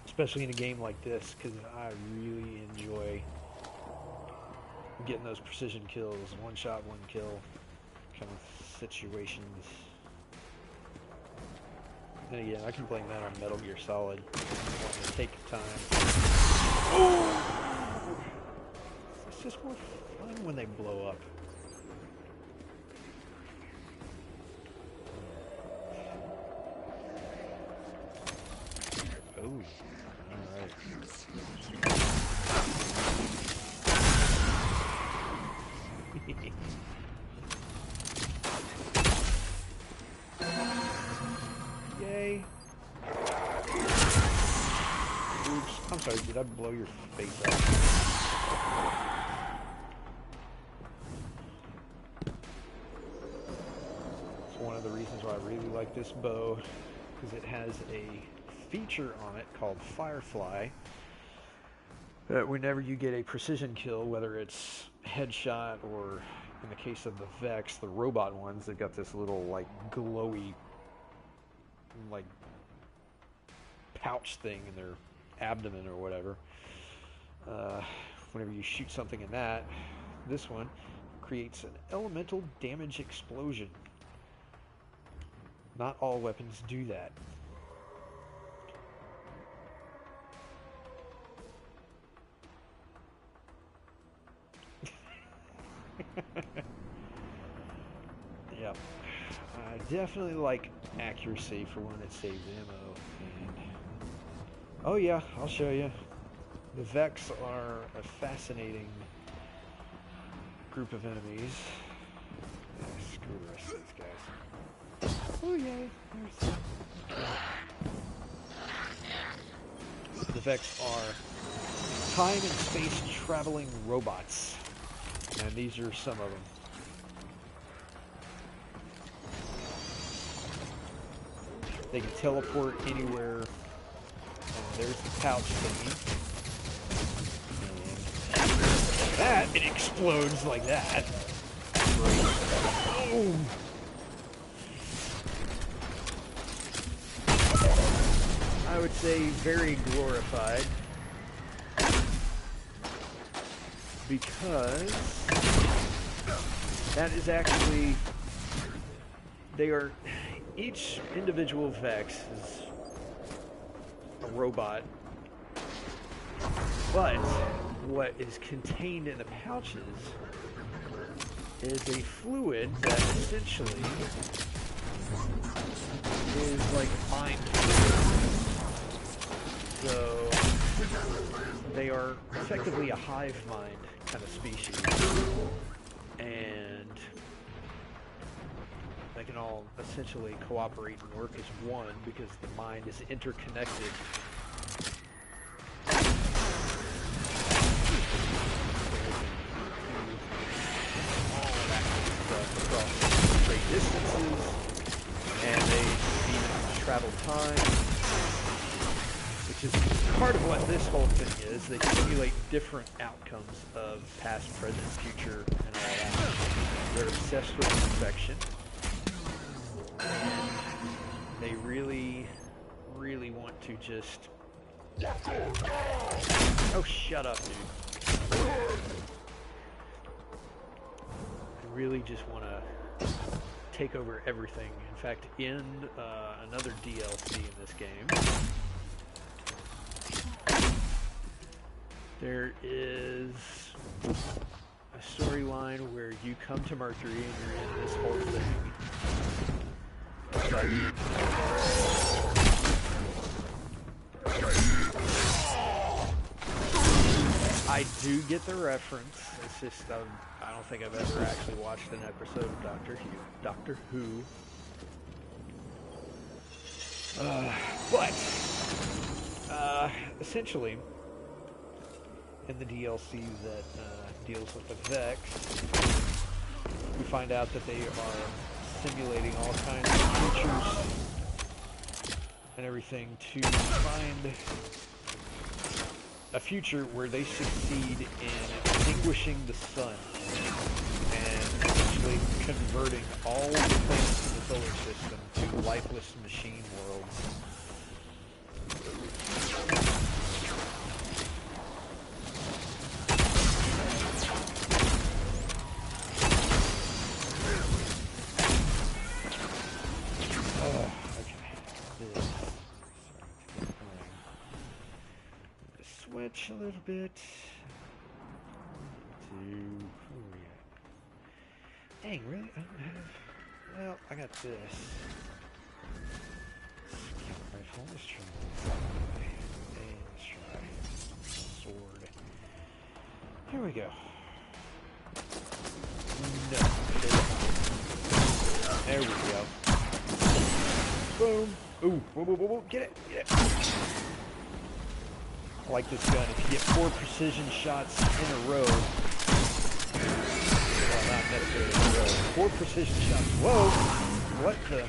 Especially in a game like this, because I really enjoy getting those precision kills, one shot, one kill kind of situations. And again, I can blame that on Metal Gear Solid. Wanting to take time. Oh! It's just more fun when they blow up. Oh, alright. Yay. Oops. I'm sorry, did I blow your face off? It's one of the reasons why I really like this bow, because it has a feature on it called Firefly. That whenever you get a precision kill, whether it's headshot or in the case of the Vex, the robot ones, they've got this little like glowy like pouch thing in their abdomen or whatever. Whenever you shoot something in that, this one creates an elemental damage explosion. Not all weapons do that. Yep. I definitely like accuracy for when it saves ammo. And oh yeah, I'll show you. The Vex are a fascinating group of enemies. Yeah, screw the rest of these guys. Oh yay, the Vex are time and space traveling robots. And these are some of them. They can teleport anywhere. And there's the pouch thingy. And that, it explodes like that. Oh! I would say very glorified. Because that is actually, they are, each individual Vex is a robot, but what is contained in the pouches is a fluid that essentially is like mind fluid. So they are effectively a hive mind kind of species, and they can all essentially cooperate and work as one because the mind is interconnected. All of that kind of stuff across great distances, and they even travel time. Which is part of what this whole thing is. They simulate different outcomes of past, present, future, and all that. They're obsessed with perfection. And they really, really want to just... Oh, shut up, dude. They really just want to take over everything. In fact, in another DLC in this game, there is a storyline where you come to Mercury and you're in this whole thing. I do get the reference. It's just I don't think I've ever actually watched an episode of Doctor Who. But essentially, in the DLC that deals with the Vex, we find out that they are simulating all kinds of creatures and everything to find a future where they succeed in extinguishing the sun and essentially converting all the planets in the solar system to lifeless machine worlds. Switch a little bit to who are we at? Dang, really? I don't have. Well, I got this. Scout rifle. Let's try. Hey, let's try sword. Here we go. No. There we go. Boom. Ooh, whoa, whoa, whoa, whoa. Get it, get it. I like this gun. If you get 4 precision shots in a row, well, not necessarily in a row, 4 precision shots. Whoa! What the?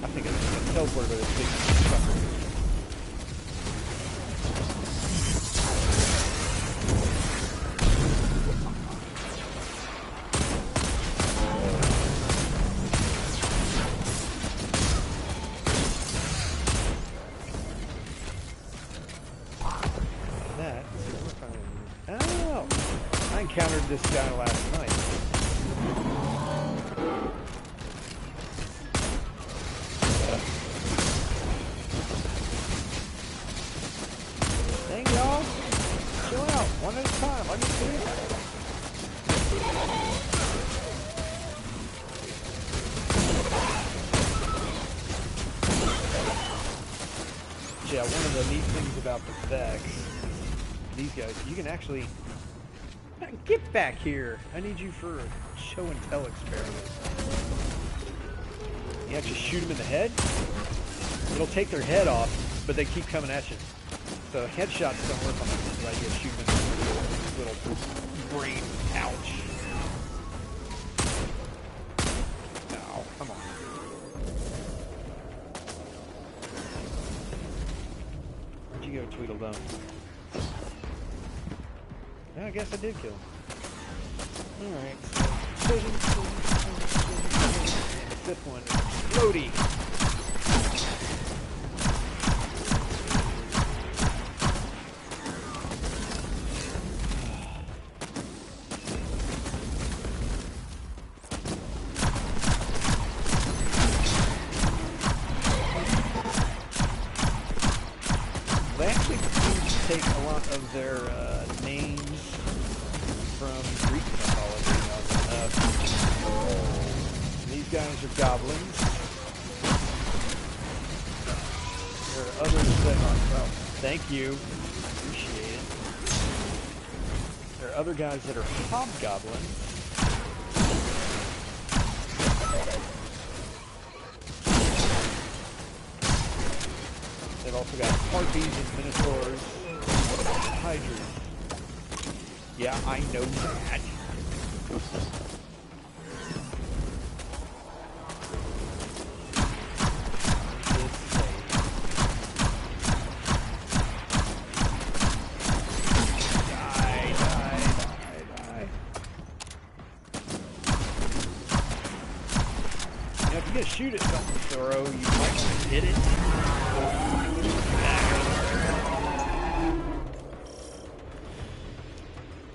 I think I'm going to teleport by this big sucker. Encountered this guy last night. Dang, y'all. Chill out. One at a time. Let me see. Yeah, one of the neat things about the Vex, these guys, you can actually... Get back here! I need you for a show and tell experiment. You actually shoot them in the head. It'll take their head off, but they keep coming at you. So headshots don't work on them. Right? You shoot them in the little brain pouch. No, come on. Where'd you go, Tweedledum? I guess I did kill him. Alright. And the 5th one, Floaty. They actually seem to take a lot of their names from Greek mythology. These guys are goblins. There are others that are, well, thank you. Appreciate it. There are other guys that are hobgoblins. They've also got harpies and minotaurs, hydras. Yeah, I know that. Die. Now, if you get to shoot at something thorough, you might hit it.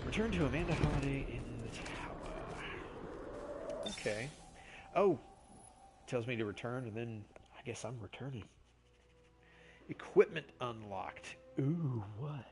Return to Amanda Holiday in the tower. Okay. Oh, tells me to return, and then I guess I'm returning. Equipment unlocked. Ooh, what?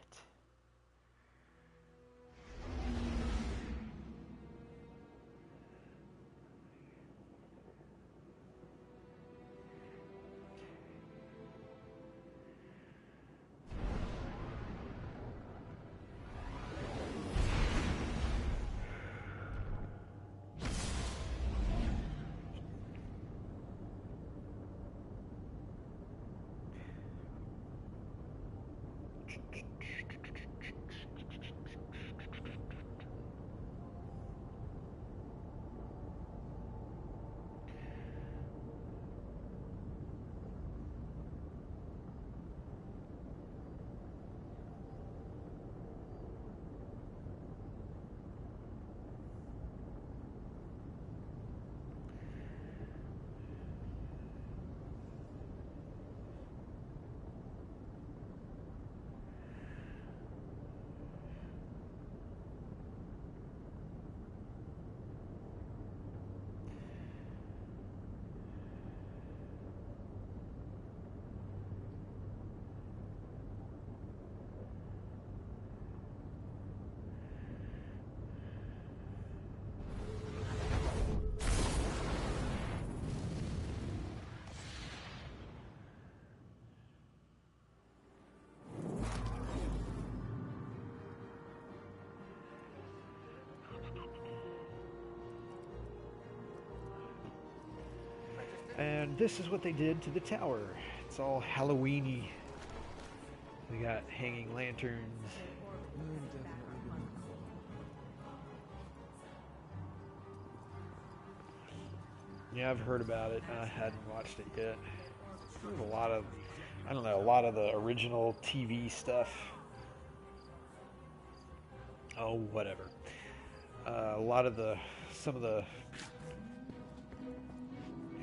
And this is what they did to the tower. It's all Halloweeny. We got hanging lanterns. Yeah, I've heard about it. I hadn't watched it yet. There's a lot of, I don't know, a lot of the original TV stuff. Oh, whatever. A lot of some of the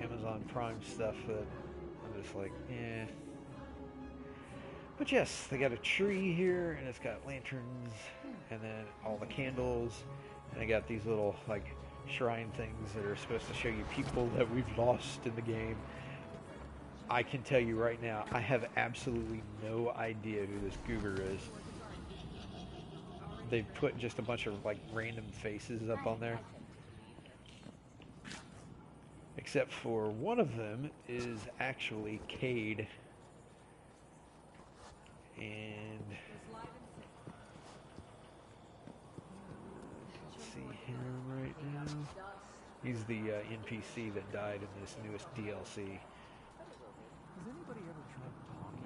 Amazon Prime stuff that I'm just like, eh. But yes, they got a tree here, and it's got lanterns, and then all the candles, and they got these little, like, shrine things that are supposed to show you people that we've lost in the game. I can tell you right now, I have absolutely no idea who this goober is. They put just a bunch of, like, random faces up on there. Except for one of them is actually Cade. And see him right now. He's the NPC that died in this newest DLC.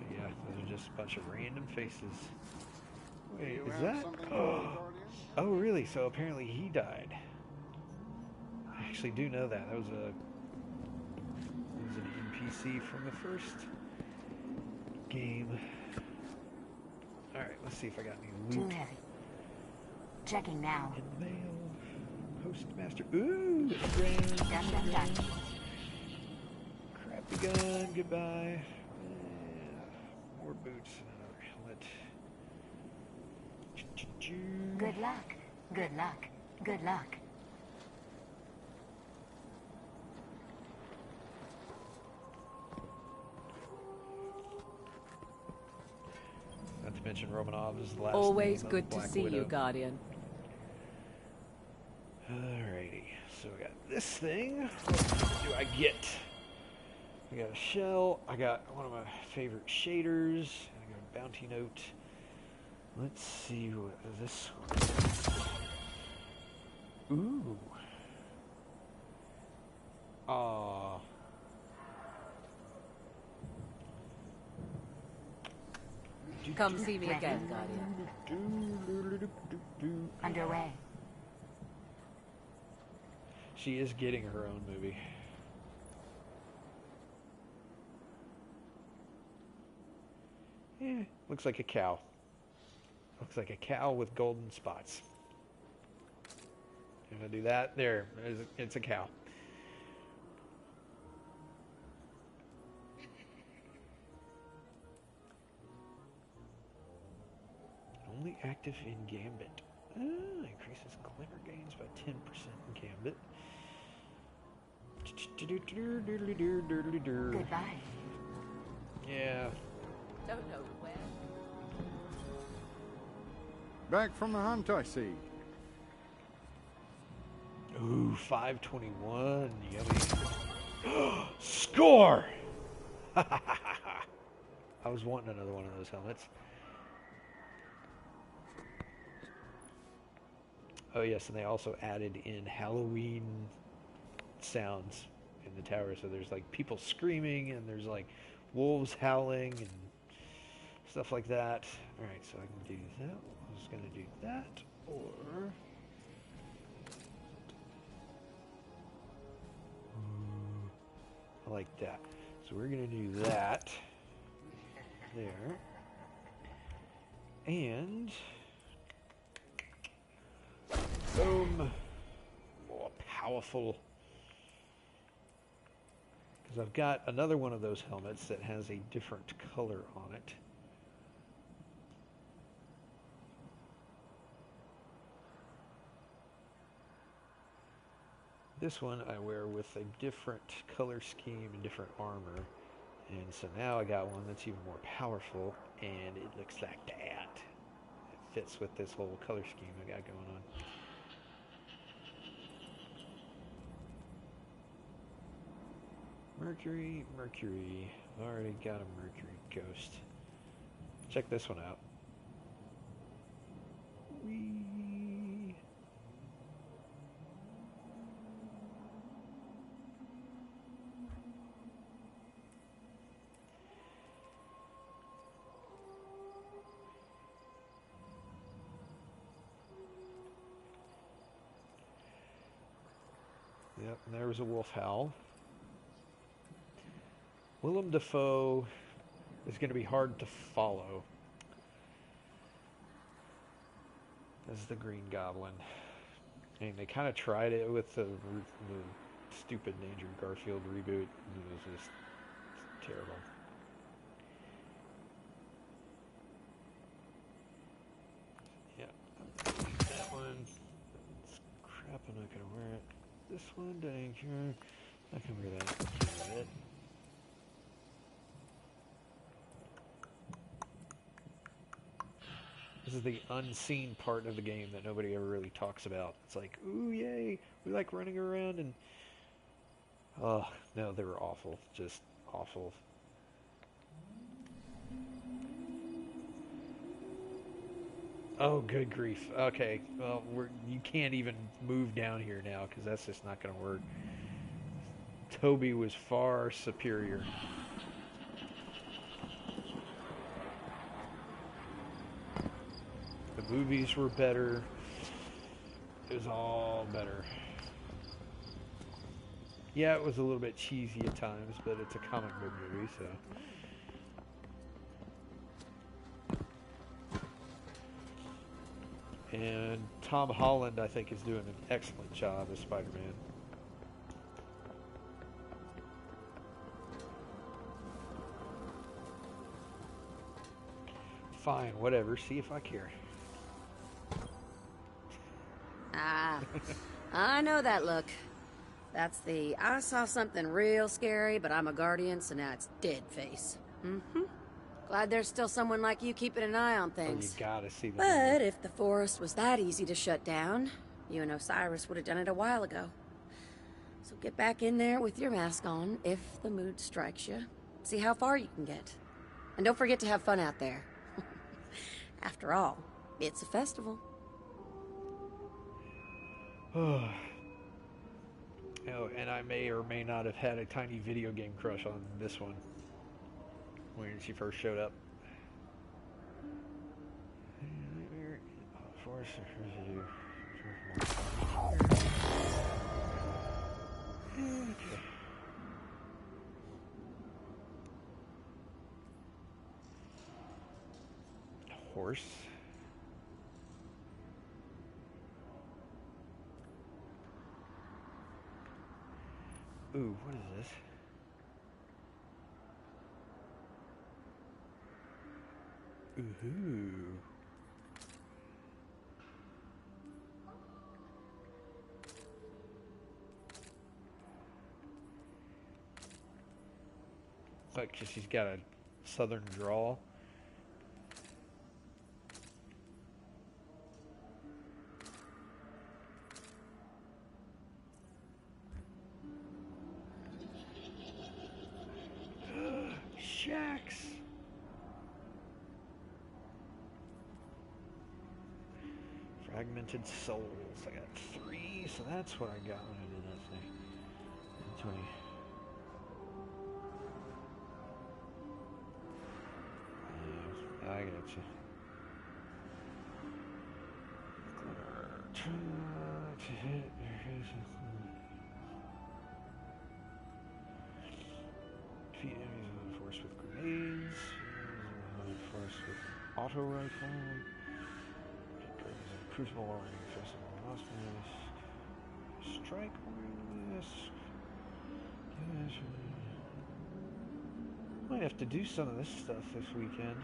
Yeah, those are just a bunch of random faces. Wait, is that? Oh, really? So apparently he died. I actually do know that. That was an NPC from the first game. All right, let's see if I got any loot. Too heavy. Checking now. In the mail. Postmaster. Ooh, it's Done. crappy gun. Goodbye. Yeah, more boots and another helmet. Good luck. Good luck. Good luck. Not to mention Romanov is the last Always name of good to Black see Widow. you, Guardian. Alrighty, so we got this thing. What do I get? I got a shell. I got one of my favorite shaders. I got a bounty note. Let's see what is this one. Ooh. Aw. Come see me again, Guardian. Underway. She is getting her own movie. Yeah, looks like a cow. Looks like a cow with golden spots. I'm gonna do that. There, it's a cow. Only active in Gambit. Increases glimmer gains by 10% in Gambit. Goodbye. Yeah. Don't know where. Back from the hunt, I see. Ooh, 521. Yummy. Score! I was wanting another one of those helmets. Oh yes, and they also added in Halloween sounds in the tower. So there's like people screaming and there's like wolves howling and stuff like that. Alright, so I can do that. I'm just going to do that, or... I like that. So we're going to do that. There. And... boom. More powerful. Because I've got another one of those helmets that has a different color on it. This one I wear with a different color scheme and different armor. And so now I got one that's even more powerful, and it looks like that. It fits with this whole color scheme I got going on. Mercury. I've already got a Mercury Ghost. Check this one out. Whee! Yep, and there was a wolf howl. Willem Dafoe is going to be hard to follow as the Green Goblin. I mean, they kind of tried it with the stupid Andrew Garfield reboot, and it was just terrible. Yeah, that one. It's crap, I'm not going to wear it. This one, dang sure. I can wear that. Can't wear it. This is the unseen part of the game that nobody ever really talks about. It's like, ooh, yay, we like running around and... Oh, no, they were awful. Just awful. Oh, good grief. Okay, well, you can't even move down here now because that's just not going to work. Toby was far superior. The movies were better. It was all better. Yeah, it was a little bit cheesy at times, but it's a comic book movie, so... And Tom Holland, I think, is doing an excellent job as Spider-Man. Fine, whatever. See if I care. Ah, I know that look. That's the I saw something real scary, but I'm a guardian, so now it's dead face. Mm-hmm. Glad there's still someone like you keeping an eye on Oh, you things. gotta see the But movie. if the forest was that easy to shut down, you and Osiris would have done it a while ago. So get back in there with your mask on, if the mood strikes you. See how far you can get. And don't forget to have fun out there. After all, it's a festival. Oh, and I may or may not have had a tiny video game crush on this one when she first showed up. Okay. Horse. Ooh, what is this? Ooh. Like, she's got a southern drawl. Shacks. Fragmented souls. I got 3, so that's what I got when I did that thing. 20. Yeah, I got you. To hit. Defeat enemies in the force with grenades. Force with auto rifle. Crucible warning. Festival hospital. Strike warning. Might have to do some of this stuff this weekend.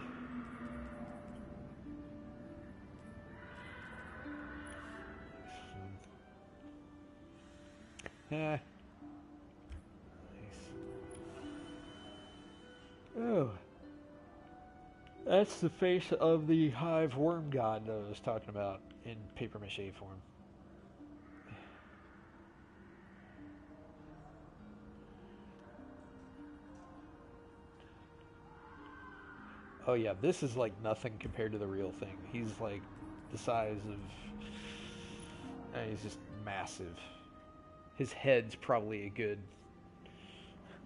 Yeah. Nice. Oh. That's the face of the hive worm god that I was talking about in paper mache form. Oh yeah, this is like nothing compared to the real thing. He's like the size of... he's just massive. His head's probably a good...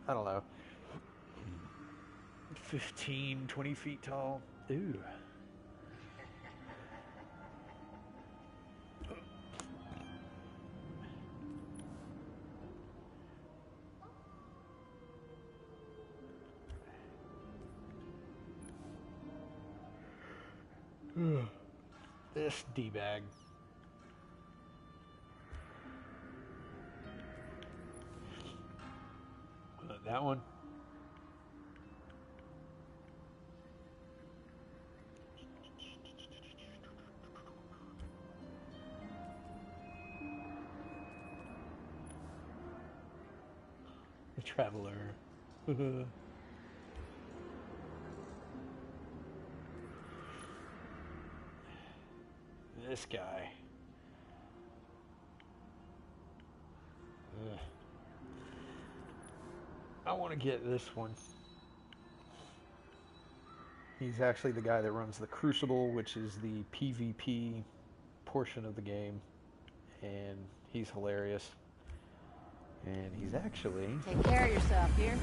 I don't know. 15, 20 feet tall. Ooh. This D-bag. That one. The Traveler. This guy. Ugh. I want to get this one. He's actually the guy that runs the Crucible, which is the PvP portion of the game, and he's hilarious. And he's actually Take care of yourself here.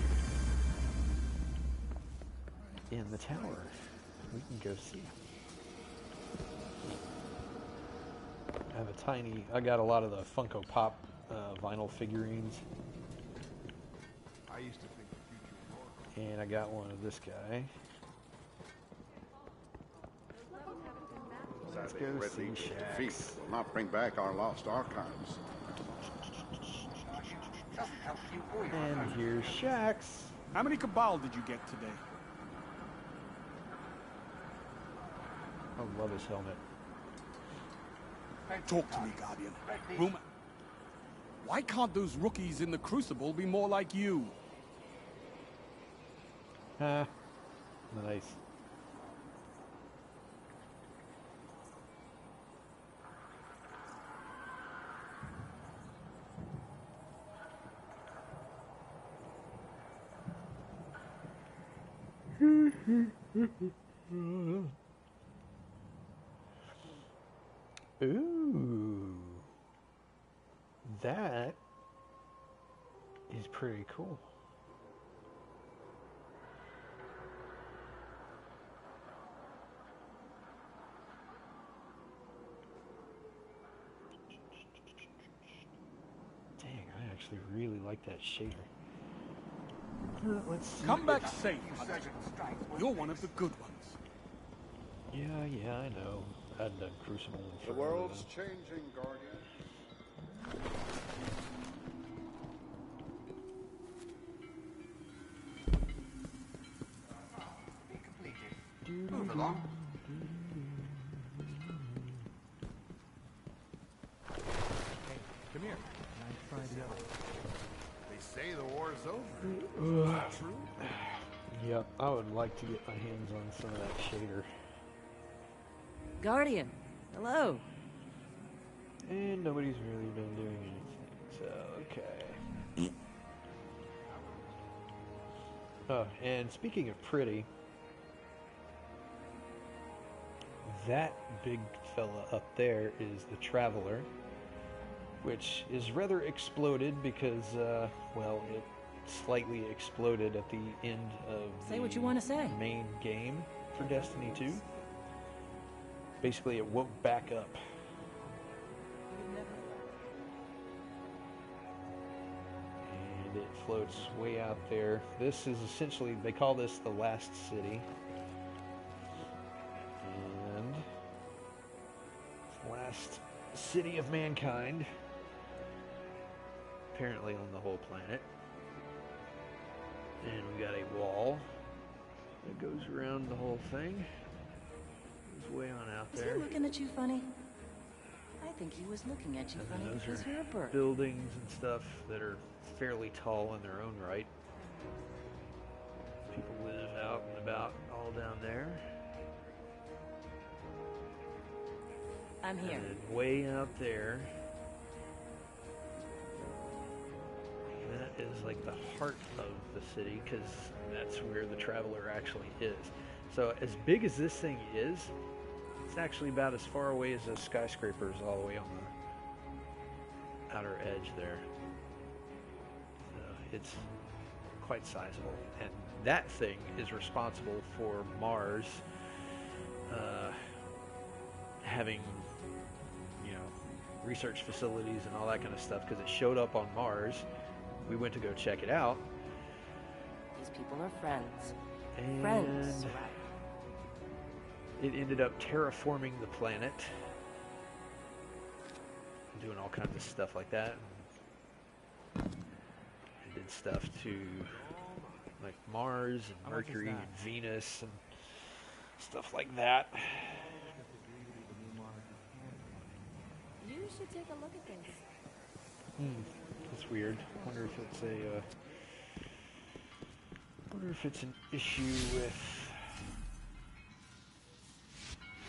in the tower. We can go see. I got a lot of the Funko Pop vinyl figurines. I used to think the future was more. And I got one of this guy. Let's Sadly, go Red see Legion's Shax. defeat will not bring back our lost archives. And here's Shax. How many Cabal did you get today? I love his helmet. Talk to me, Guardian. Rumor. Why can't those rookies in the Crucible be more like you? Ah, nice. Ooh, that is pretty cool. Dang, I actually really like that shader. Let's see. Come back safe, Hunter. You're one of the good ones. Yeah, I know. I've done Crucible in The forever, world's though. changing, Guardian. Move along. Come here. They say the war is over. Is that true? Yep, I would like to get my hands on some of that shader. Guardian, hello. And nobody's really been doing anything, so okay. Oh, and speaking of pretty, that big fella up there is the Traveler, which is rather exploded because, well, it slightly exploded at the end of Say what you want to say. main game for Destiny 2. Basically, it woke back up. And it floats way out there. This is essentially, they call this the last city. And last city of mankind. Apparently on the whole planet. And we got a wall that goes around the whole thing. It's way on out Is there. he looking at you funny? I think he was looking at you And funny those because are you're a bird. buildings and stuff that are fairly tall in their own right. People live out and about all down there. I'm here. And then way out there, that is like the heart of the city because that's where the Traveler actually is. So as big as this thing is, it's actually about as far away as those skyscrapers all the way on the outer edge there. So it's quite sizable. And that thing is responsible for Mars having, you know, research facilities and all that kind of stuff because it showed up on Mars. We went to go check it out. These people are friends. And Friends. it ended up terraforming the planet, doing all kinds of stuff like that. It did stuff to like Mars and Mercury and Venus and stuff like that. You should take a look at this. That's weird. Wonder if it's a. Wonder if it's an issue with.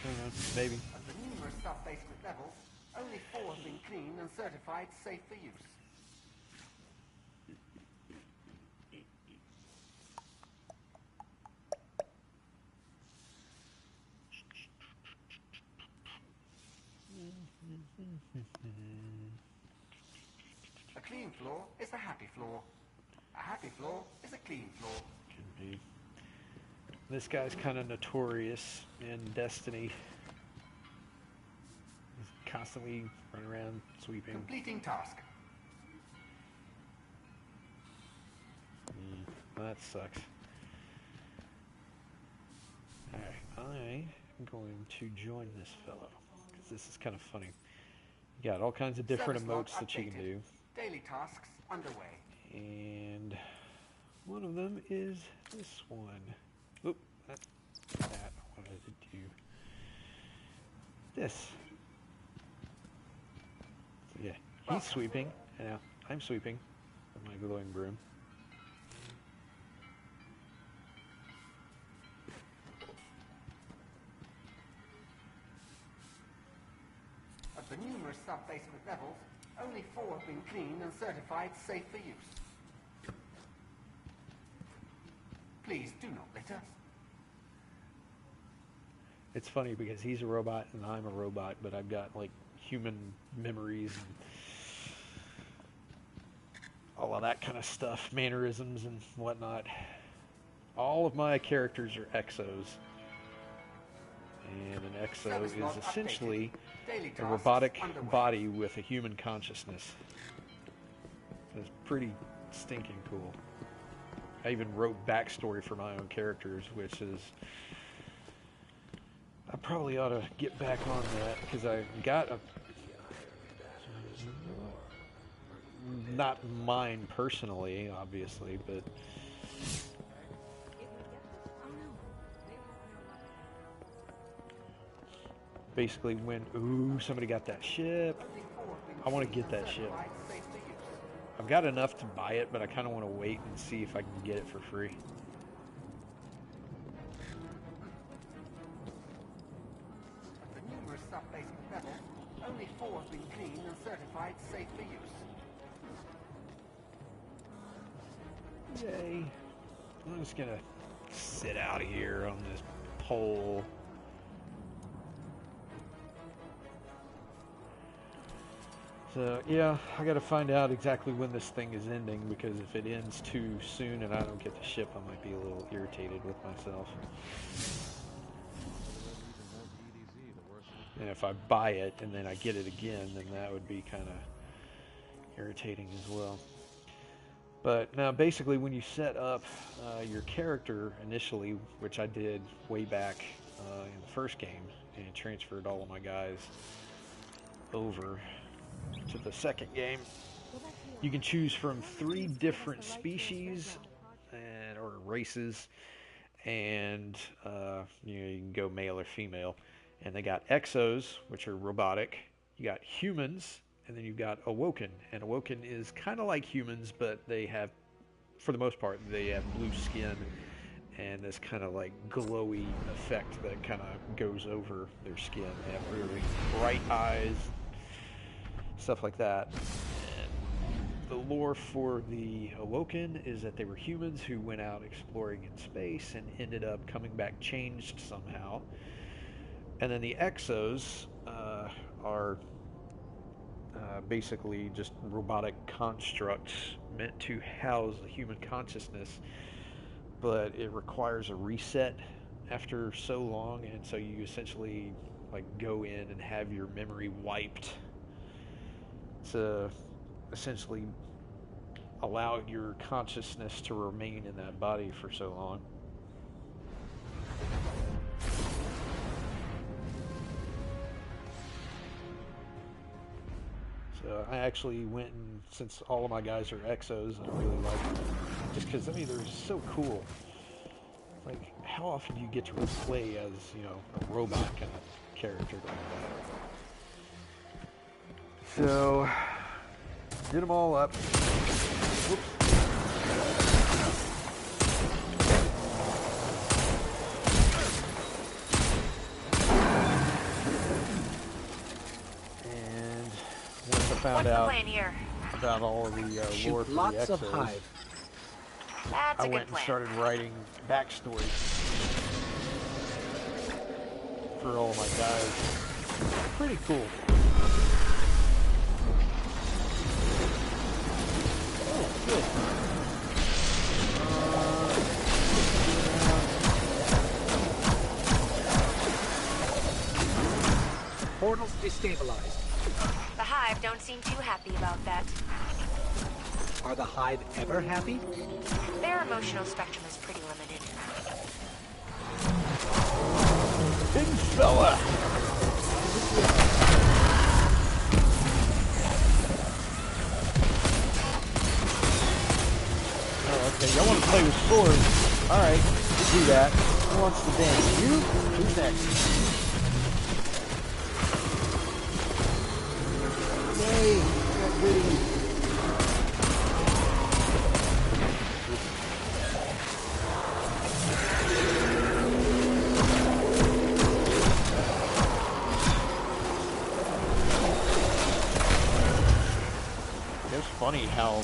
I don't know. Maybe. Of the numerous sub-basement levels, only 4 have been cleaned and certified safe for use. A clean floor is a happy floor. A happy floor is a clean floor. Can be. This guy's kind of notorious in Destiny. He's constantly running around sweeping. Completing task. Well, that sucks. Alright, I am going to join this fellow, because this is kind of funny. You got all kinds of different Service log emotes that you can updated. do. Daily tasks underway. And one of them is this one. Oop, that's that. I wanted to do this. So yeah, he's sweeping, and now I'm sweeping with my glowing broom. Of the numerous sub-basement levels, only 4 have been cleaned and certified safe for use. Please do not litter. It's funny because he's a robot and I'm a robot, but I've got like human memories and all of that kind of stuff, mannerisms and whatnot. All of my characters are exos. And an exo Service log is essentially updated. Daily a tasks robotic underway. body with a human consciousness. It's pretty stinking cool. I even wrote backstory for my own characters, which is... I probably ought to get back on that, because I got a... Not mine personally, obviously, but... Basically when, ooh, somebody got that ship. I want to get that ship. I've got enough to buy it, but I kind of want to wait and see if I can get it for free. Of the numerous sub-basement levels, only 4 have been cleaned and certified safe for use. Yay. I'm just going to sit out here on this pole. So, yeah, I gotta find out exactly when this thing is ending, because if it ends too soon and I don't get the ship, I might be a little irritated with myself. And if I buy it and then I get it again, then that would be kind of irritating as well. But now, basically, when you set up your character initially, which I did way back in the first game, and transferred all of my guys over to the second game, you can choose from 3 different species and or races, and you can go male or female. And they got exos, which are robotic. You got humans, and then you've got awoken. And awoken is kind of like humans, but they have, for the most part, they have blue skin and this kind of like glowy effect that kind of goes over their skin. They have really bright eyes, stuff like that. And the lore for the Awoken is that they were humans who went out exploring in space and ended up coming back changed somehow. And then the Exos are basically just robotic constructs meant to house the human consciousness, but it requires a reset after so long, and so you essentially like go in and have your memory wiped to essentially allow your consciousness to remain in that body for so long. So I actually went and, since all of my guys are exos, and I really like them, just because, I mean, they're so cool. Like, how often do you get to play as, you know, a robot kind of character like that? So, did them all up. Whoops. And once I found out about all of the lore for the Lots of Exos, hive. That's I a good went and plan. started writing backstories for all my guys. Pretty cool. Oh, good. Portals destabilized. The Hive don't seem too happy about that. Are the hive ever happy? Their emotional spectrum is pretty limited. Big fella. Oh, okay. Y'all want to play with swords? All right, we'll do that. Who wants to dance? You? Who's next? Yay! Got goodies. It was funny how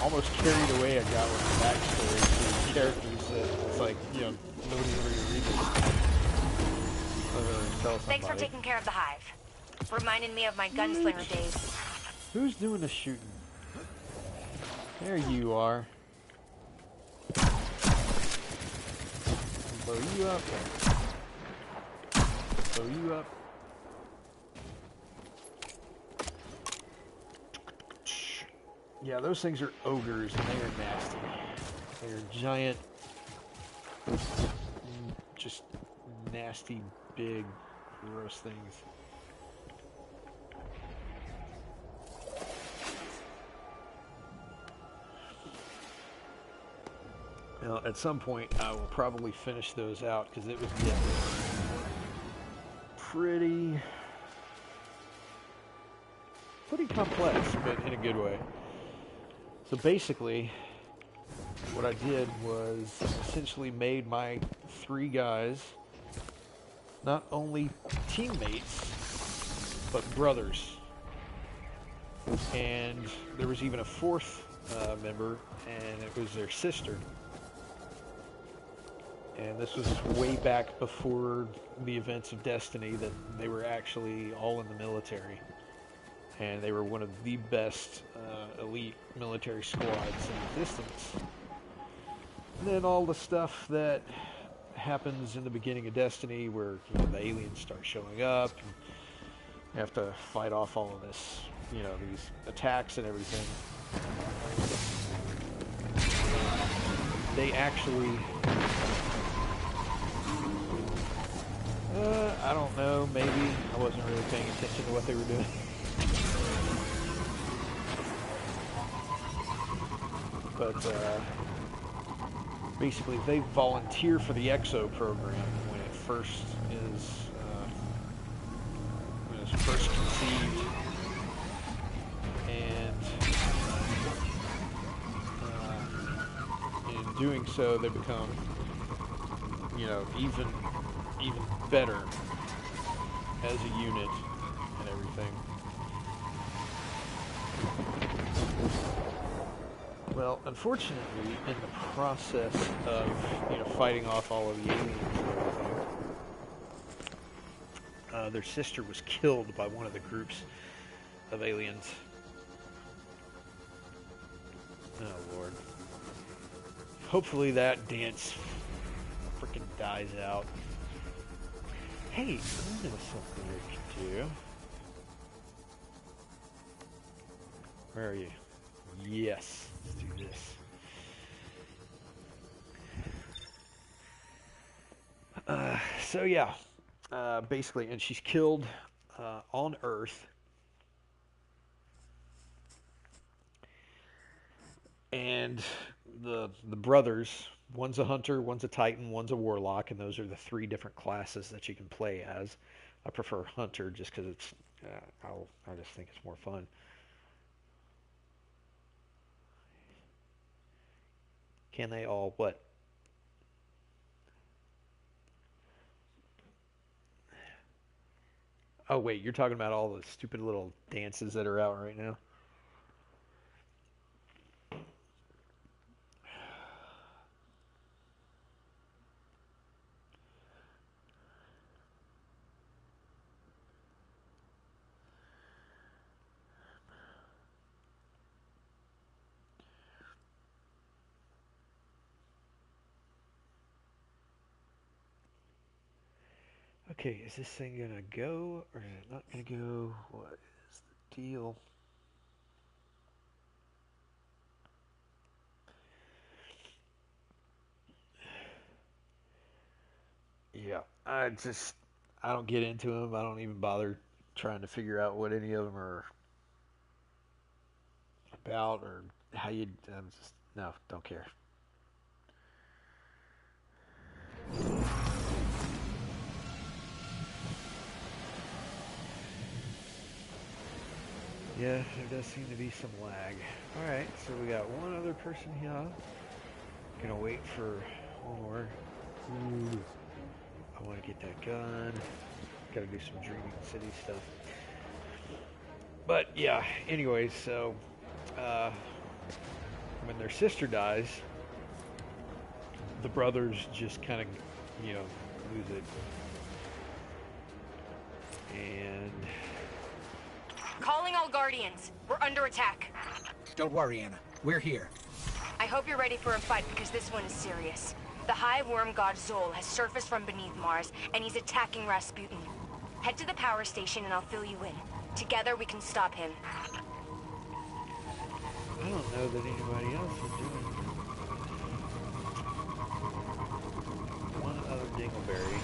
almost carried away I got with the backstory to these characters that it's like, you know, nobody's ever gonna read this. Tell Thanks for somebody. taking care of the Hive. Reminding me of my gunslinger days. Who's doing the shooting? There you are. Blow you up. Blow you up. Yeah, those things are ogres, and they are nasty. They are giant, just nasty, big, gross things. Now, at some point, I will probably finish those out, because it was getting pretty complex, but in a good way. So basically, what I did was essentially made my 3 guys not only teammates, but brothers. And there was even a 4th member, and it was their sister. And this was way back before the events of Destiny, that they were actually all in the military. And they were one of the best elite military squads in existence. And then all the stuff that happens in the beginning of Destiny, where, you know, the aliens start showing up, and you have to fight off all of this, you know, these attacks and everything. They actually, I don't know, maybe I wasn't really paying attention to what they were doing. But basically, they volunteer for the EXO program when it first is conceived, and in doing so, they become, you know, even better as a unit and everything. Well, unfortunately, in the process of, you know, fighting off all of the aliens and everything, their sister was killed by one of the groups of aliens. Oh, Lord. Hopefully that dance freaking dies out. Hey, I know something we can do. Where are you? Yes, let's do this. So yeah, basically, and she's killed on Earth, and the brothers. One's a hunter, one's a titan, one's a warlock, and those are the three different classes that you can play as. I prefer hunter just because it's I just think it's more fun. Can they all what? Oh wait, you're talking about all the stupid little dances that are out right now. Okay, is this thing gonna go or is it not gonna go? What is the deal? Yeah, I don't get into them. I don't even bother trying to figure out what any of them are about or how you. I'm just no, don't care. Yeah, there does seem to be some lag. Alright, so we got one other person here. Gonna wait for one more. Ooh, I want to get that gun. Gotta do some Dreaming City stuff. But yeah, anyways, so when their sister dies, the brothers just kind of, lose it. And Calling all Guardians. We're under attack. Don't worry, Anna. We're here. I hope you're ready for a fight because this one is serious. The High Worm God Zol has surfaced from beneath Mars, and he's attacking Rasputin. Head to the power station and I'll fill you in. Together we can stop him. I don't know that anybody else is doing it. One other dingleberry.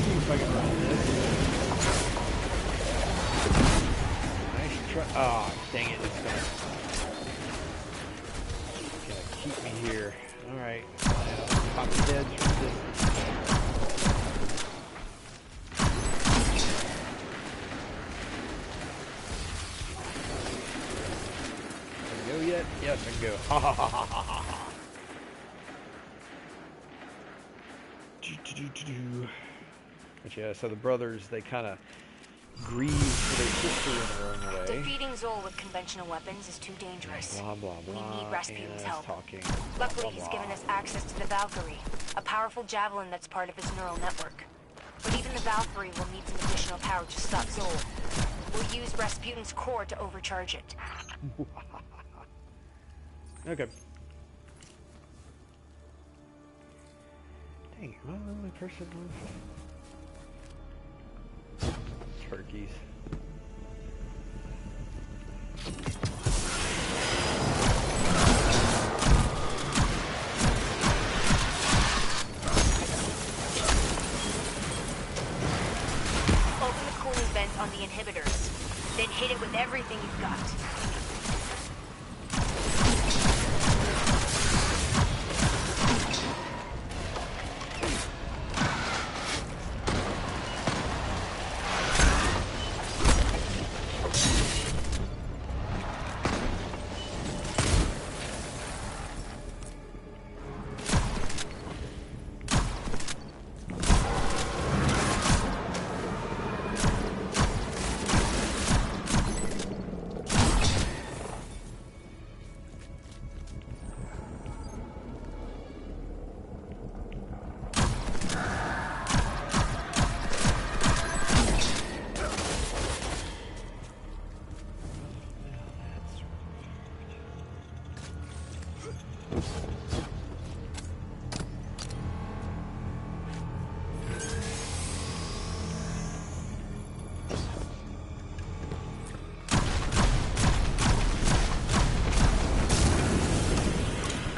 See if I can run this. Nice try. Ah, oh, dang it! It's gonna keep me here. All right. Pop the dead from distance. Can I go yet? Yes, I can go. Ha ha ha ha ha ha. But yeah, so the brothers, they kind of grieve for their sister in their own way. Defeating Zol with conventional weapons is too dangerous. Blah, blah, blah. We need Rasputin's help. Talking. Luckily, he's given us access to the Valkyrie, a powerful javelin that's part of his neural network. But even the Valkyrie will need some additional power to stop Zol. We'll use Rasputin's core to overcharge it. Okay. Dang, am I the only person with turkeys? Open the cooling vent on the inhibitors, then hit it with everything you've got.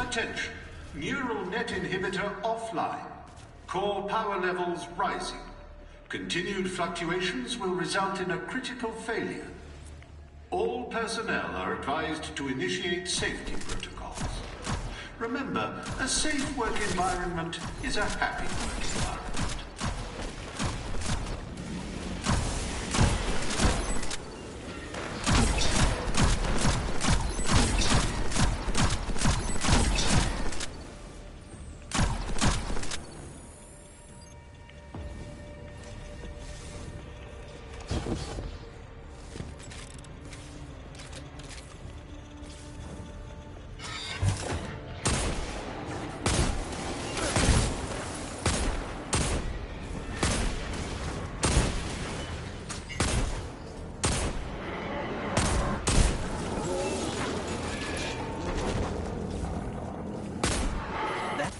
Attention. Neural net inhibitor offline. Core power levels rising. Continued fluctuations will result in a critical failure. All personnel are advised to initiate safety protocols. Remember, a safe work environment is a happy work environment.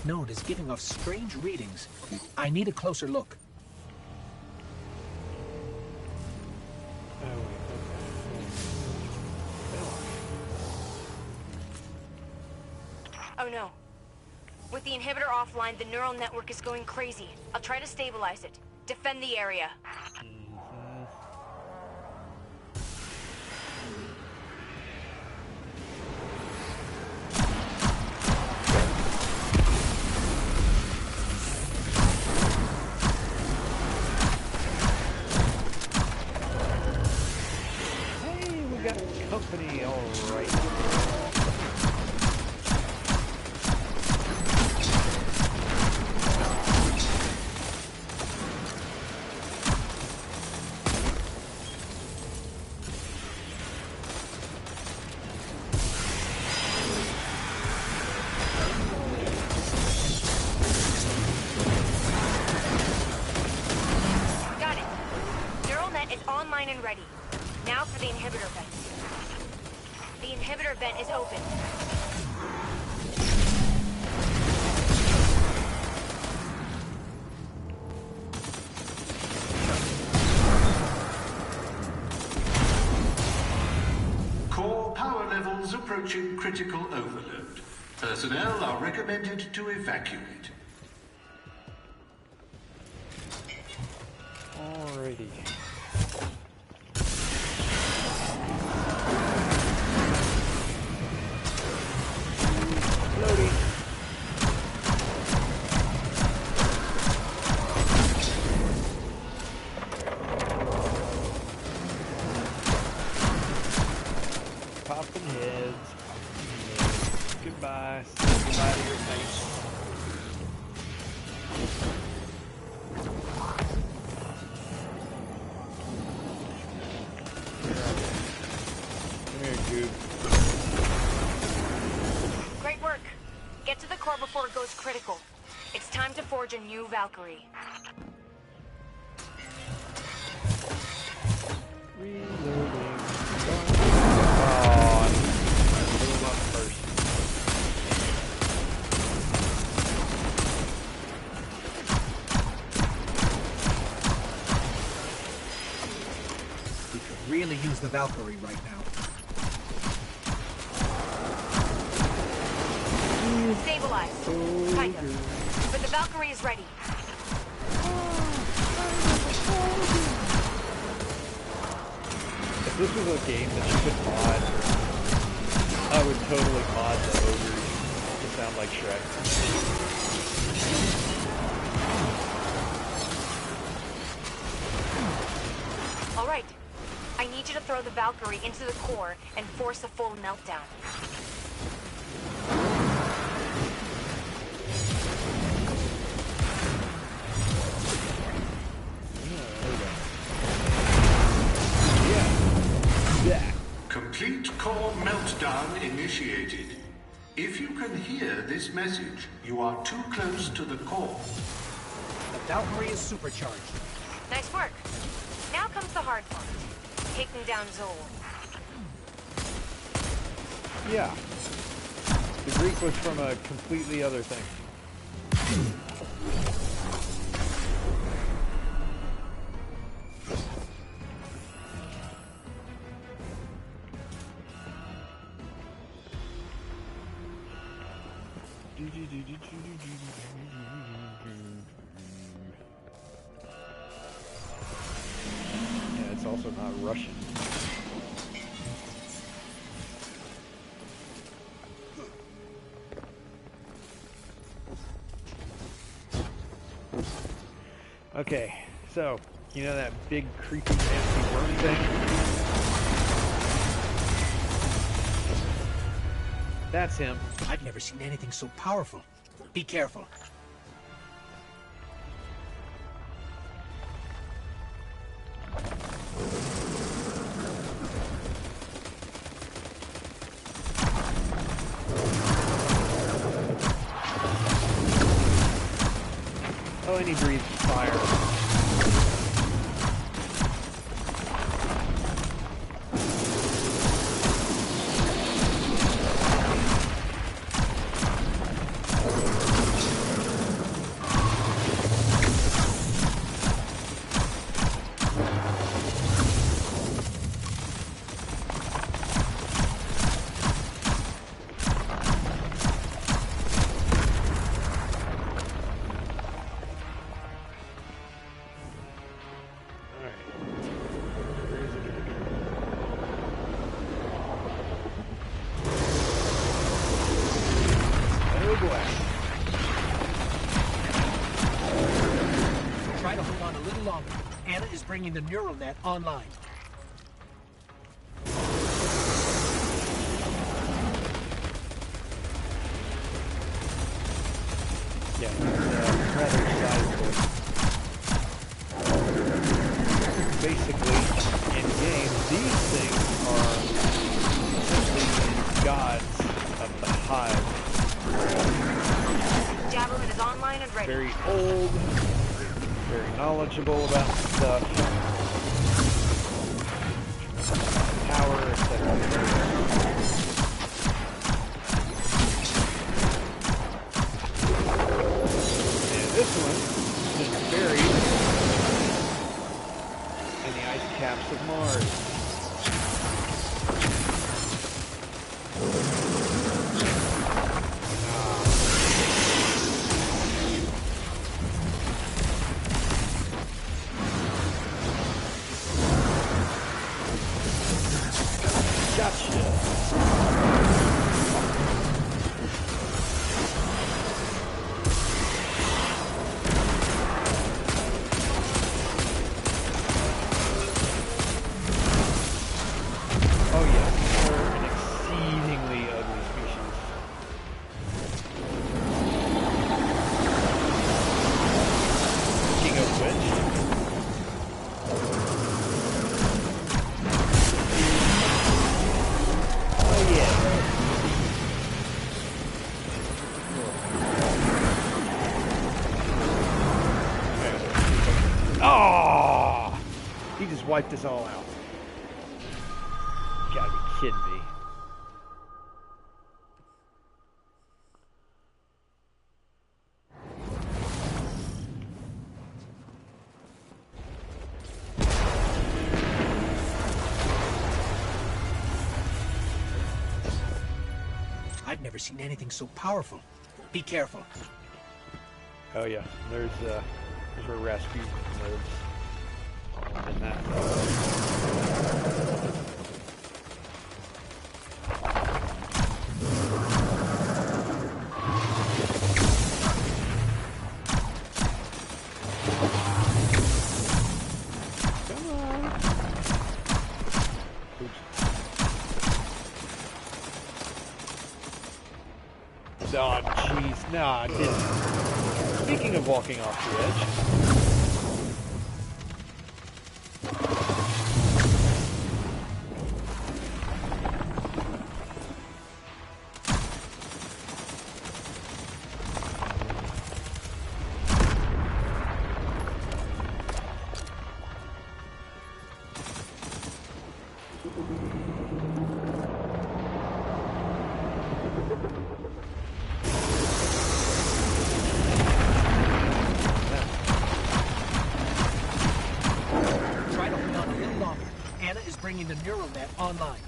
Node is giving off strange readings. I need a closer look. Oh no. With the inhibitor offline, the neural network is going crazy. I'll try to stabilize it. Defend the area. Company, all right. Got it. Neural net is online and ready. Now for the inhibitor vent. The inhibitor vent is open. Core power levels approaching critical overload. Personnel are recommended to evacuate. Alrighty. Loading. Popping heads. Goodbye. Say goodbye to your face. Come here, Goob. Great work. Get to the core before it goes critical. It's time to forge a new Valkyrie. Reloading. Oh, put him up first. We could really use the Valkyrie right now. Stabilized. Kind of. But the Valkyrie is ready. If this was a game that you could mod, I would totally mod the ogres to sound like Shrek. Alright. I need you to throw the Valkyrie into the core and force a full meltdown. Complete core meltdown initiated. If you can hear this message, you are too close to the core. The Valkyrie is supercharged. Nice work. Now comes the hard part. Taking down Zol. Yeah. The Greek was from a completely other thing. Yeah, it's also not Russian. Okay, so, you know that big creepy nasty worm thing? That's him. I've never seen anything so powerful. Be careful. Oh, and he breathes fire. Try to hold on a little longer. Anna is bringing the neural net online. Yeah, rather sizable. Basically, in game, these things are essentially gods of the hive. Javelin is online and ready. Very old, very knowledgeable about stuff, power, etc. This one is buried in the ice caps of Mars. Gotcha. Oh yeah, they're an exceedingly ugly species. Speaking of which, oh yeah. Oh! He just wiped us all out. You gotta be kidding me. I've never seen anything so powerful. Be careful. Oh yeah, there's where Rasputin lives. And that. Come on. Oops. Oh, jeez. Nah, I didn't. Speaking of walking off the edge. Try to hold on a little longer. Anna is bringing the neural net online.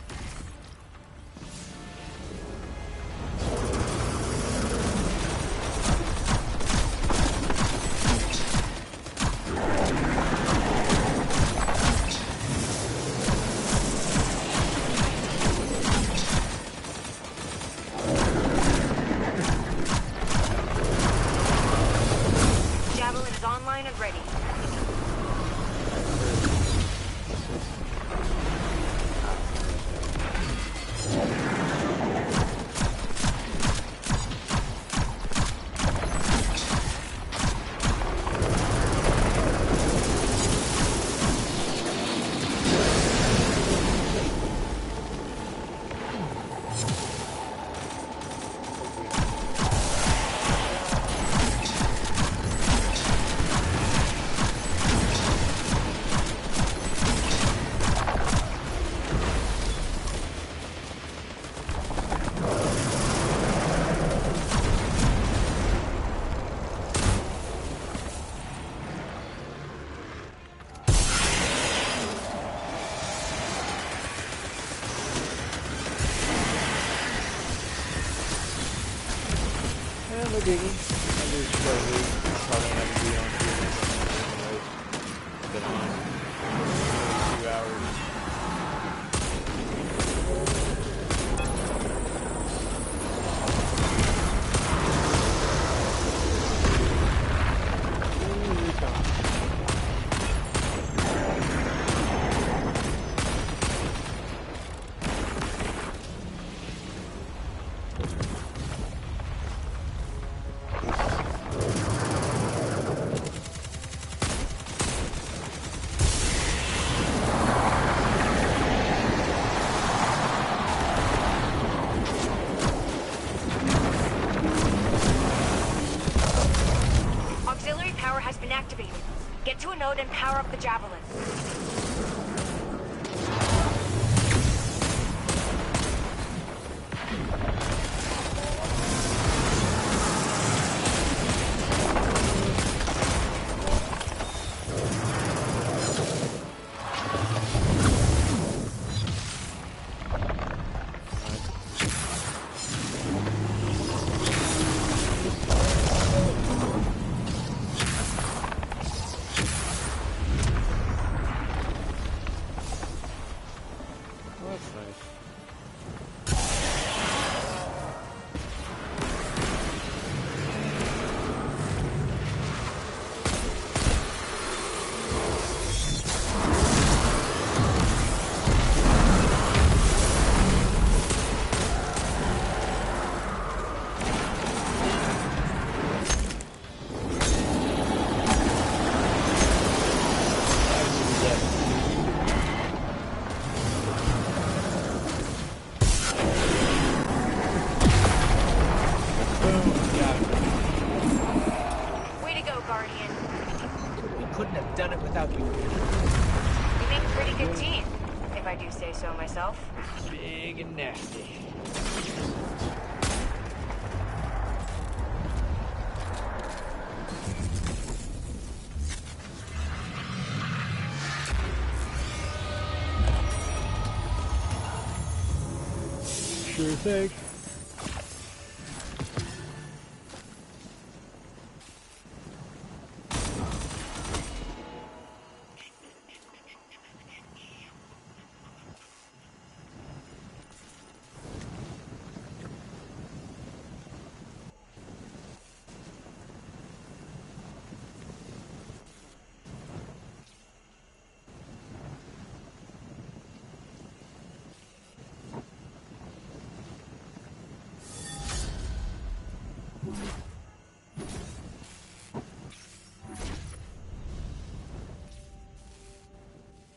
Javelin is online and ready. biggie. I just probably have to be on here. Been on a few hours. Auxiliary power has been activated. Get to a node and power up the javelin. Well, that's nice. Way to go, Guardian. We couldn't have done it without you. You make a pretty good team, if I do say so myself. Big and nasty. Sure thing.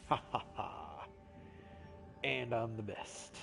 Ha ha ha. And I'm the best.